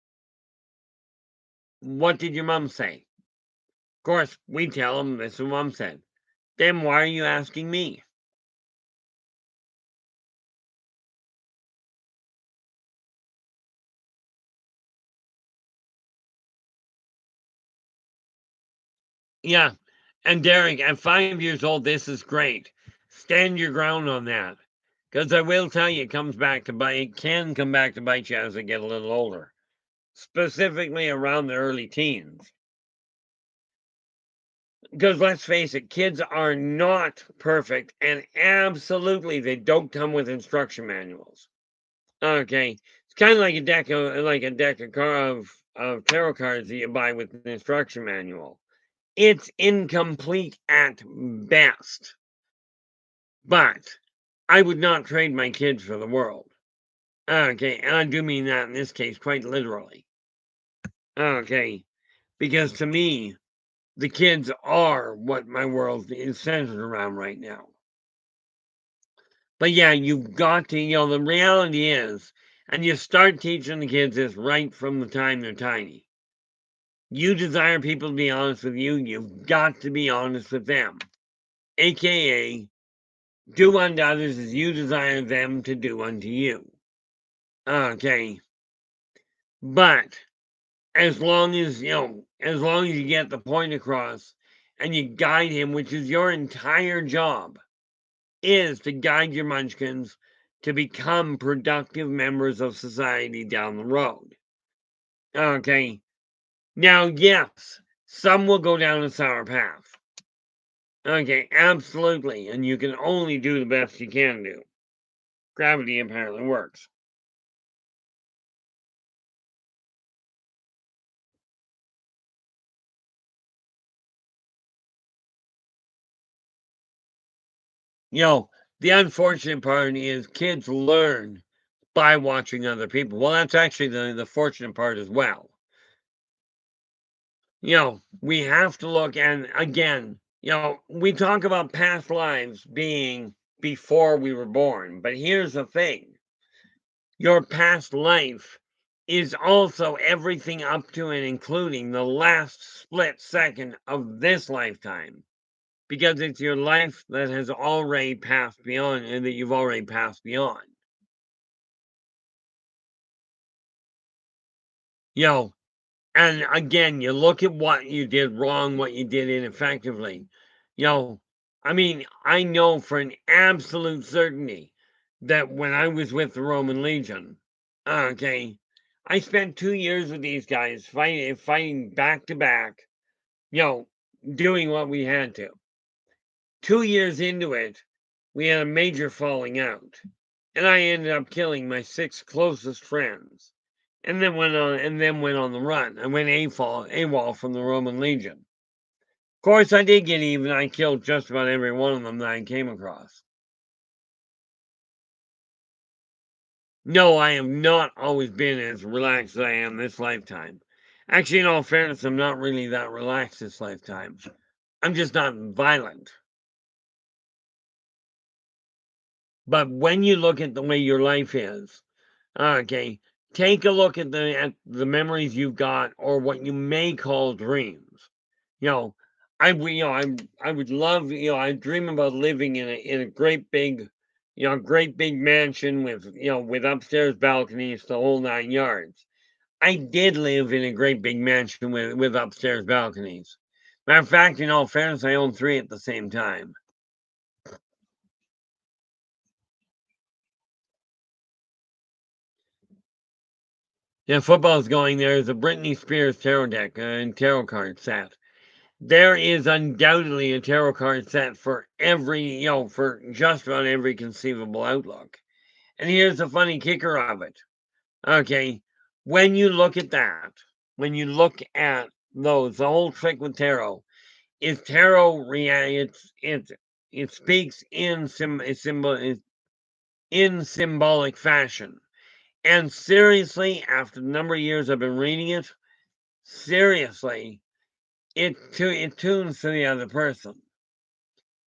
what did your mom say? Of course, we tell him this is what mom said. Then why are you asking me? Yeah. And Derek, at 5 years old, this is great. Stand your ground on that. Because I will tell you, it can come back to bite you as they get a little older, specifically around the early teens. Because let's face it, kids are not perfect, and absolutely they don't come with instruction manuals. Okay, it's kind of like a deck of tarot cards that you buy with an instruction manual. It's incomplete at best, but I would not trade my kids for the world. Okay, and I do mean that in this case quite literally. Okay, because to me, the kids are what my world is centered around right now. But yeah, you've got to, the reality is, and you start teaching the kids this right from the time they're tiny. You desire people to be honest with you, you've got to be honest with them. AKA, do unto others as you desire them to do unto you. Okay. But as long as, as long as you get the point across and you guide him, which is your entire job, is to guide your munchkins to become productive members of society down the road. Okay. Now, yes, some will go down a sour path. Okay, absolutely. And you can only do the best you can do. Gravity apparently works. The unfortunate part is kids learn by watching other people. Well, that's actually the fortunate part as well. We have to look, and again, we talk about past lives being before we were born, but here's the thing. Your past life is also everything up to and including the last split second of this lifetime, because it's your life that has already passed beyond and that you've already passed beyond. And again, you look at what you did wrong, what you did ineffectively. I mean, I know for an absolute certainty that when I was with the Roman Legion, okay, I spent 2 years with these guys fighting back to back, doing what we had to. 2 years into it, we had a major falling out, and I ended up killing my 6 closest friends. And then went on the run. I went AWOL from the Roman Legion. Of course, I did get even. I killed just about every one of them that I came across. No, I have not always been as relaxed as I am this lifetime. Actually, in all fairness, I'm not really that relaxed this lifetime. I'm just not violent. But when you look at the way your life is, okay, take a look at the memories you've got or what you may call dreams. You know, I would love, I dream about living in a great big, great big mansion with upstairs balconies, the whole 9 yards. I did live in a great big mansion with upstairs balconies. Matter of fact, in all fairness, I own 3 at the same time. Yeah, football's going. There's a Britney Spears tarot deck and tarot card set. There is undoubtedly a tarot card set for for just about every conceivable outlook. And here's the funny kicker of it. Okay, when you look at that, when you look at those, the whole trick with tarot is tarot. It speaks in symbolic fashion. And seriously, after the number of years I've been reading it, seriously, it tunes to the other person.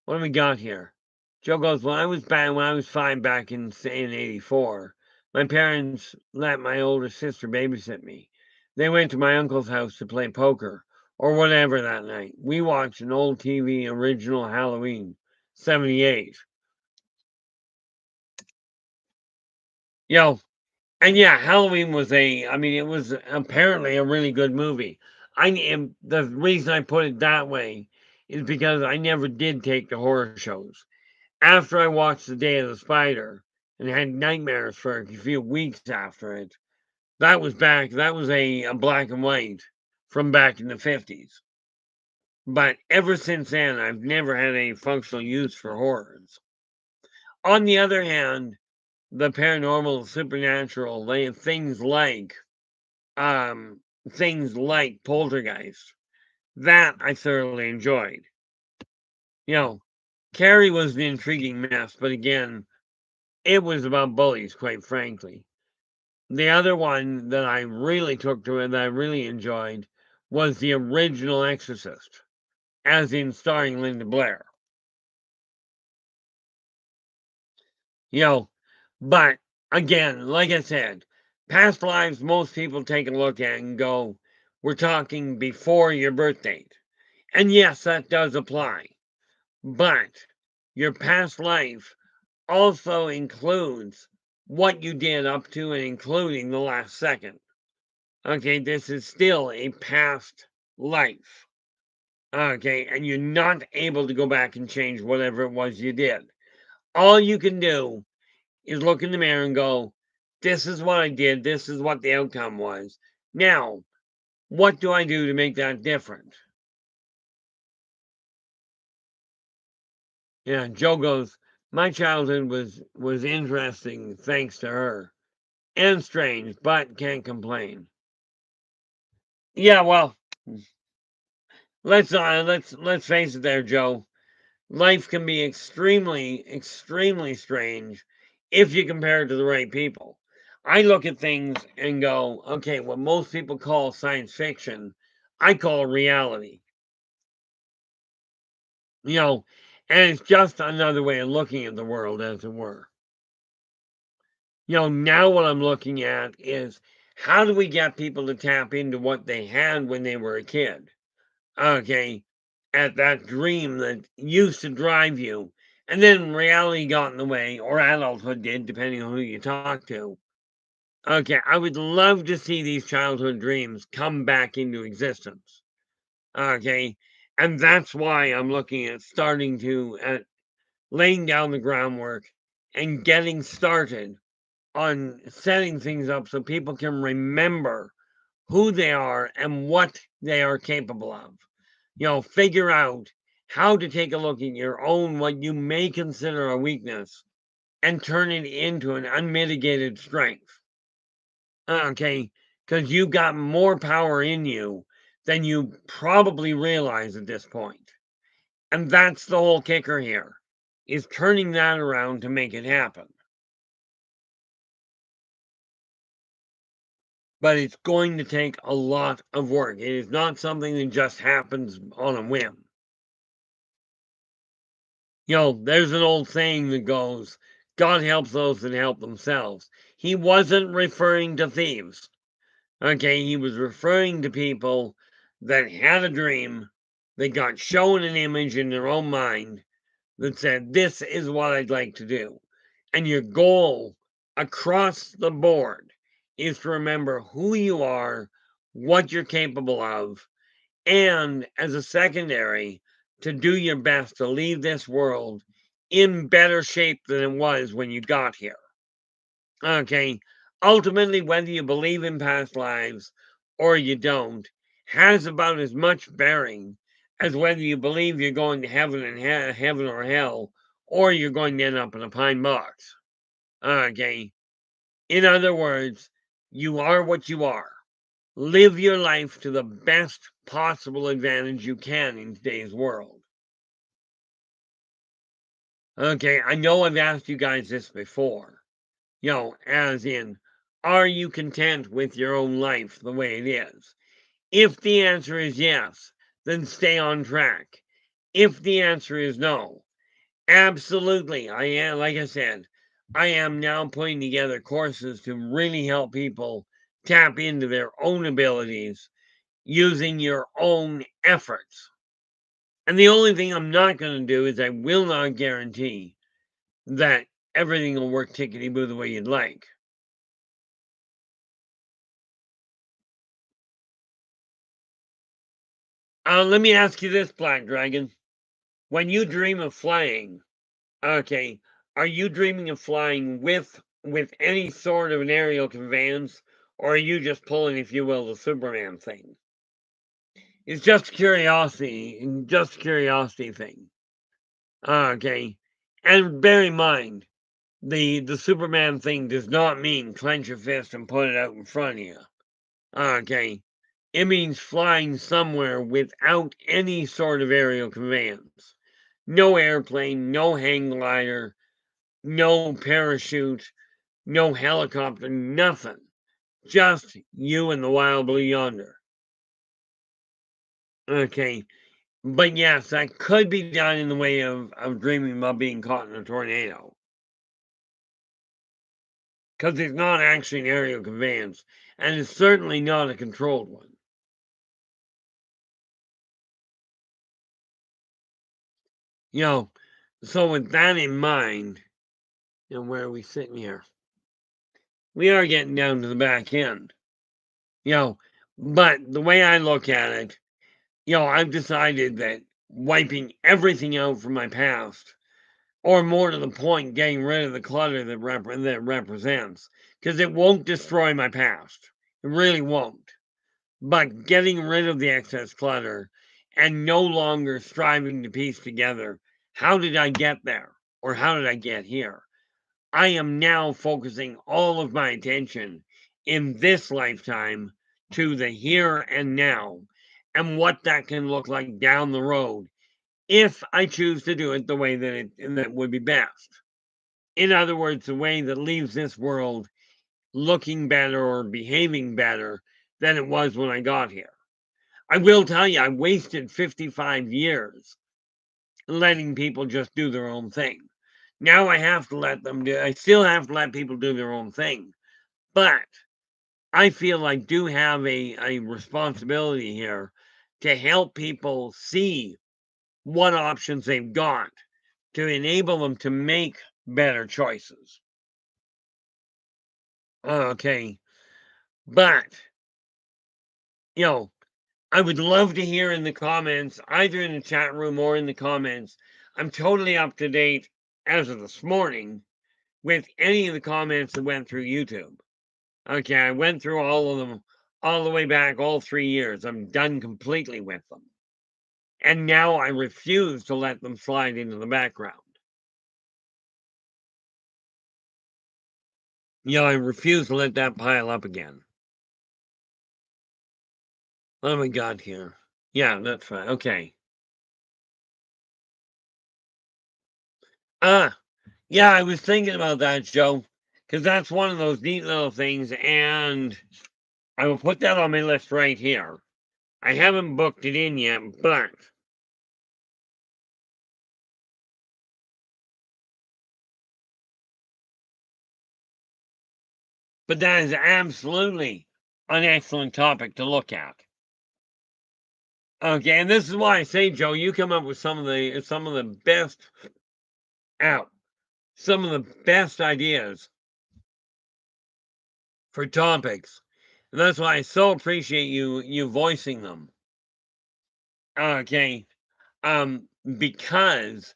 What do we got here? Joe goes, when I was 5 back in '84, my parents let my older sister babysit me. They went to my uncle's house to play poker or whatever that night. We watched an old TV original Halloween, '78. And yeah, Halloween was it was apparently a really good movie. The reason I put it that way is because I never did take to horror shows. After I watched The Day of the Spider and had nightmares for a few weeks after it, that was a black and white from back in the 50s. But ever since then, I've never had any functional use for horrors. On the other hand, the paranormal, supernatural, um, things like Poltergeist, that I thoroughly enjoyed. Carrie was an intriguing mess, but again, it was about bullies, quite frankly. The other one that I really took to and that I really enjoyed was the original Exorcist. as in starring Linda Blair. You know, but again, like I said, past lives, most people take a look at and go, we're talking before your birth date. And yes, that does apply. But your past life also includes what you did up to and including the last second. Okay, this is still a past life. Okay, and you're not able to go back and change whatever it was you did. All you can do is look in the mirror and go, this is what I did, this is what the outcome was. Now, what do I do to make that different? Yeah, Joe goes, my childhood was interesting thanks to her. And strange, but can't complain. Yeah, well, let's face it there, Joe. Life can be extremely strange if you compare it to the right people. I look at things and go, okay, what most people call science fiction, I call reality. You know, and it's just another way of looking at the world, as it were. Now what I'm looking at is how do we get people to tap into what they had when they were a kid? Okay, at that dream that used to drive you, and then reality got in the way, or adulthood did, depending on who you talk to. Okay, I would love to see these childhood dreams come back into existence. Okay, and that's why I'm looking at starting to at laying down the groundwork and getting started on setting things up so people can remember who they are and what they are capable of. Figure out how to take a look at your own, what you may consider a weakness, and turn it into an unmitigated strength. Okay, because you've got more power in you than you probably realize at this point. And that's the whole kicker here, is turning that around to make it happen. But it's going to take a lot of work. It is not something that just happens on a whim. There's an old saying that goes, God helps those that help themselves. He wasn't referring to thieves. Okay, he was referring to people that had a dream, they got shown an image in their own mind that said, this is what I'd like to do. And your goal across the board is to remember who you are, what you're capable of, and as a secondary, to do your best to leave this world in better shape than it was when you got here. Okay, ultimately, whether you believe in past lives or you don't has about as much bearing as whether you believe you're going to heaven and heaven or hell, or you're going to end up in a pine box. Okay, in other words, you are what you are. Live your life to the best possible advantage you can in today's world. Okay, I know I've asked you guys this before. As in, are you content with your own life the way it is? If the answer is yes, then stay on track. If the answer is no, absolutely, I am, like I said, I am now putting together courses to really help people tap into their own abilities using your own efforts. And the only thing I'm not going to do is I will not guarantee that everything will work tickety boo the way you'd like. Let me ask you this, Black Dragon. When you dream of flying, okay, are you dreaming of flying with any sort of an aerial conveyance, or are you just pulling, if you will, the Superman thing? It's just curiosity thing. Okay, and bear in mind, the Superman thing does not mean clench your fist and put it out in front of you. Okay, it means flying somewhere without any sort of aerial conveyance. No airplane, no hang glider, no parachute, no helicopter, nothing. Just you and the wild blue yonder. Okay. But yes, that could be done in the way of dreaming about being caught in a tornado. Because it's not actually an aerial conveyance, and it's certainly not a controlled one. You know, so with that in mind, where are we sitting here? We are getting down to the back end. You know, but the way I look at it, I've decided that wiping everything out from my past, or more to the point, getting rid of the clutter that represents, because it won't destroy my past. It really won't. But getting rid of the excess clutter and no longer striving to piece together, how did I get there? Or how did I get here? I am now focusing all of my attention in this lifetime to the here and now and what that can look like down the road if I choose to do it the way that would be best. In other words, the way that leaves this world looking better or behaving better than it was when I got here. I will tell you, I wasted 55 years letting people just do their own thing. Now I have to I still have to let people do their own thing. But I feel I do have a responsibility here to help people see what options they've got to enable them to make better choices. Okay. But, you know, I would love to hear in the comments, either in the chat room or in the comments. I'm totally up to date as of this morning with any of the comments that went through YouTube. Okay, I went through all of them all the way back, all 3 years. I'm done completely with them. And now I refuse to let them slide into the background. I refuse to let that pile up again. What have we got here? Yeah, that's fine. Okay. Ah, yeah, I was thinking about that, Joe, because that's one of those neat little things, and I will put that on my list right here. I haven't booked it in yet, but that is absolutely an excellent topic to look at. Okay, and this is why I say, Joe, you come up with some of the best out, some of the best ideas for topics. And that's why I so appreciate you voicing them. Okay. Because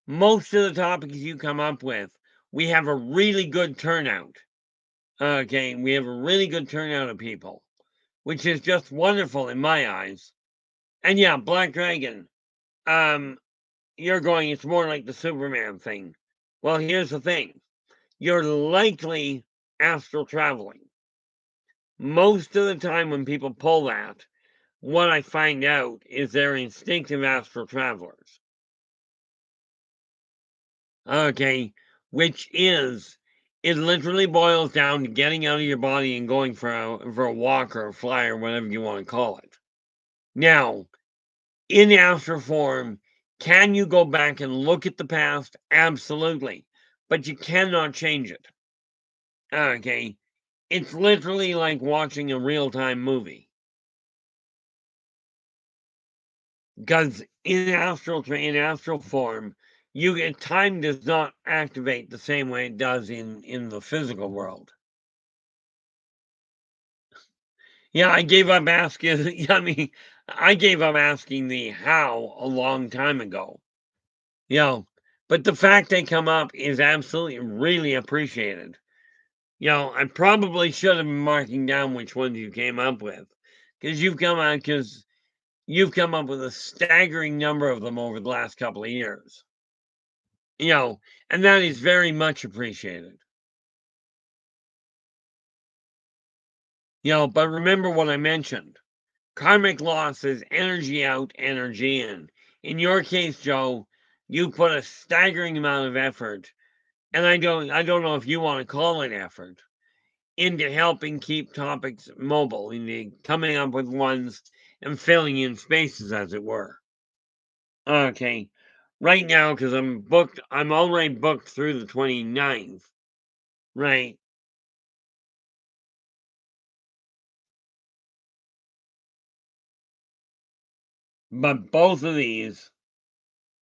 most of the topics you come up with, we have a really good turnout. Okay, we have a really good turnout of people, which is just wonderful in my eyes. And yeah, Black Dragon. Um, you're going, it's more like the Superman thing. Well, here's the thing. You're likely astral traveling. Most of the time when people pull that, what I find out is they're instinctive astral travelers. Okay, which is it literally boils down to getting out of your body and going for a walk or a fly or whatever you want to call it. Now, in astral form, can you go back and look at the past? Absolutely. But you cannot change it. Okay. It's literally like watching a real-time movie. Because in astral form, time does not activate the same way it does in the physical world. Yeah, I gave up asking. I mean, I gave up asking the how a long time ago. You know, but the fact they come up is absolutely really appreciated. I probably should have been marking down which ones you came up with, because you've come up with a staggering number of them over the last couple of years. And that is very much appreciated. But remember what I mentioned. Karmic loss is energy out, energy in. In your case, Joe, you put a staggering amount of effort, and I don't know if you want to call it effort, into helping keep topics mobile, into coming up with ones and filling in spaces, as it were. Okay. Right now, because I'm already booked through the 29th, right? But both of these,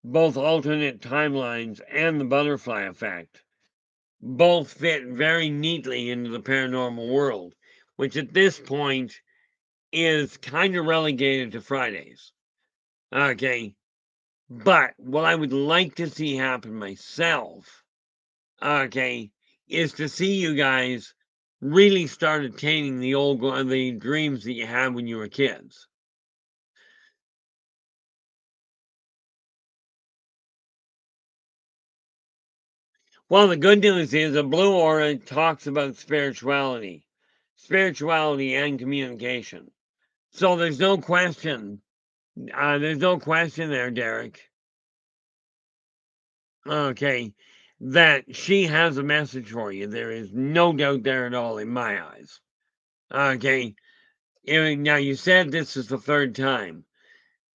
both alternate timelines and the butterfly effect, both fit very neatly into the paranormal world, which at this point is kind of relegated to Fridays. Okay. But what I would like to see happen myself, okay, is to see you guys really start attaining the dreams that you had when you were kids. Well, the good news is a blue aura talks about spirituality and communication. So there's no question. There's no question there, Derek. Okay, that she has a message for you. There is no doubt there at all in my eyes. Okay, now you said this is the third time.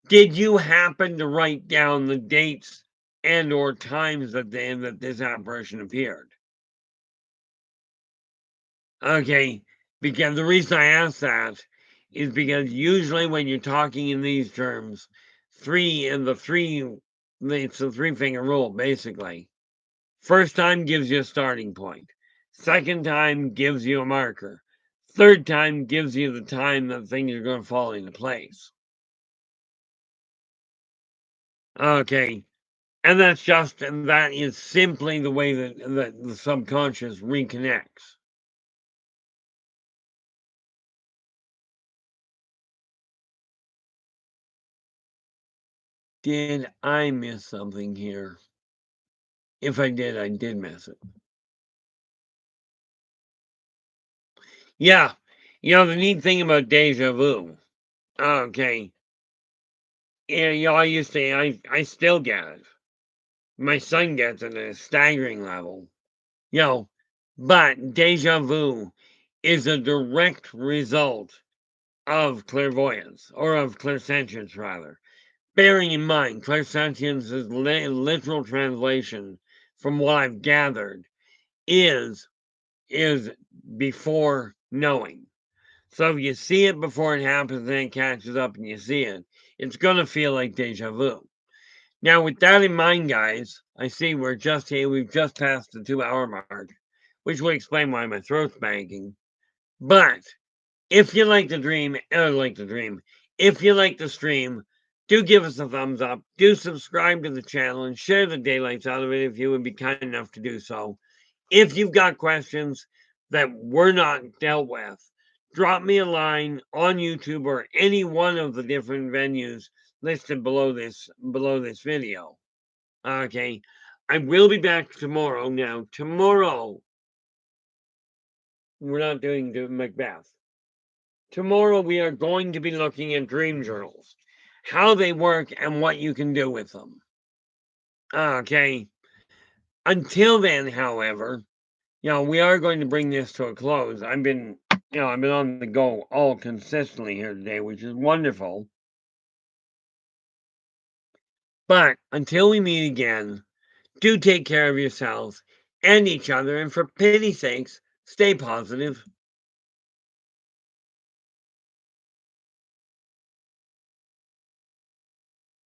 Did you happen to write down the dates and or times that this apparition appeared? Okay, because the reason I ask that is because usually when you're talking in these terms, it's the three finger rule basically. First time gives you a starting point. Second time gives you a marker. Third time gives you the time that things are going to fall into place. Okay, and that is simply the way that the subconscious reconnects. Did I miss something here? If I did miss it. Yeah. The neat thing about deja vu. Okay. Yeah, I used to, I still get it. My son gets it at a staggering level. You know, but deja vu is a direct result of clairvoyance, or of clairsentience, rather. Bearing in mind, clairsentience is literal translation from what I've gathered is is before knowing. So if you see it before it happens, then it catches up and you see it, it's gonna feel like deja vu. Now, with that in mind, guys, I see we're just here. We've just passed the 2 hour mark, which will explain why my throat's banging. But if you like the dream, if you like the stream, do give us a thumbs up. Do subscribe to the channel and share the daylights out of it if you would be kind enough to do so. If you've got questions that were not dealt with, drop me a line on YouTube or any one of the different venues listed below this video. Okay. I will be back tomorrow. Now, tomorrow we're not doing Macbeth. Tomorrow we are going to be looking at dream journals, how they work and what you can do with them. Okay. Until then, however, we are going to bring this to a close. I've been on the go all consistently here today, which is wonderful. But until we meet again, do take care of yourselves and each other, and for pity's sakes, stay positive.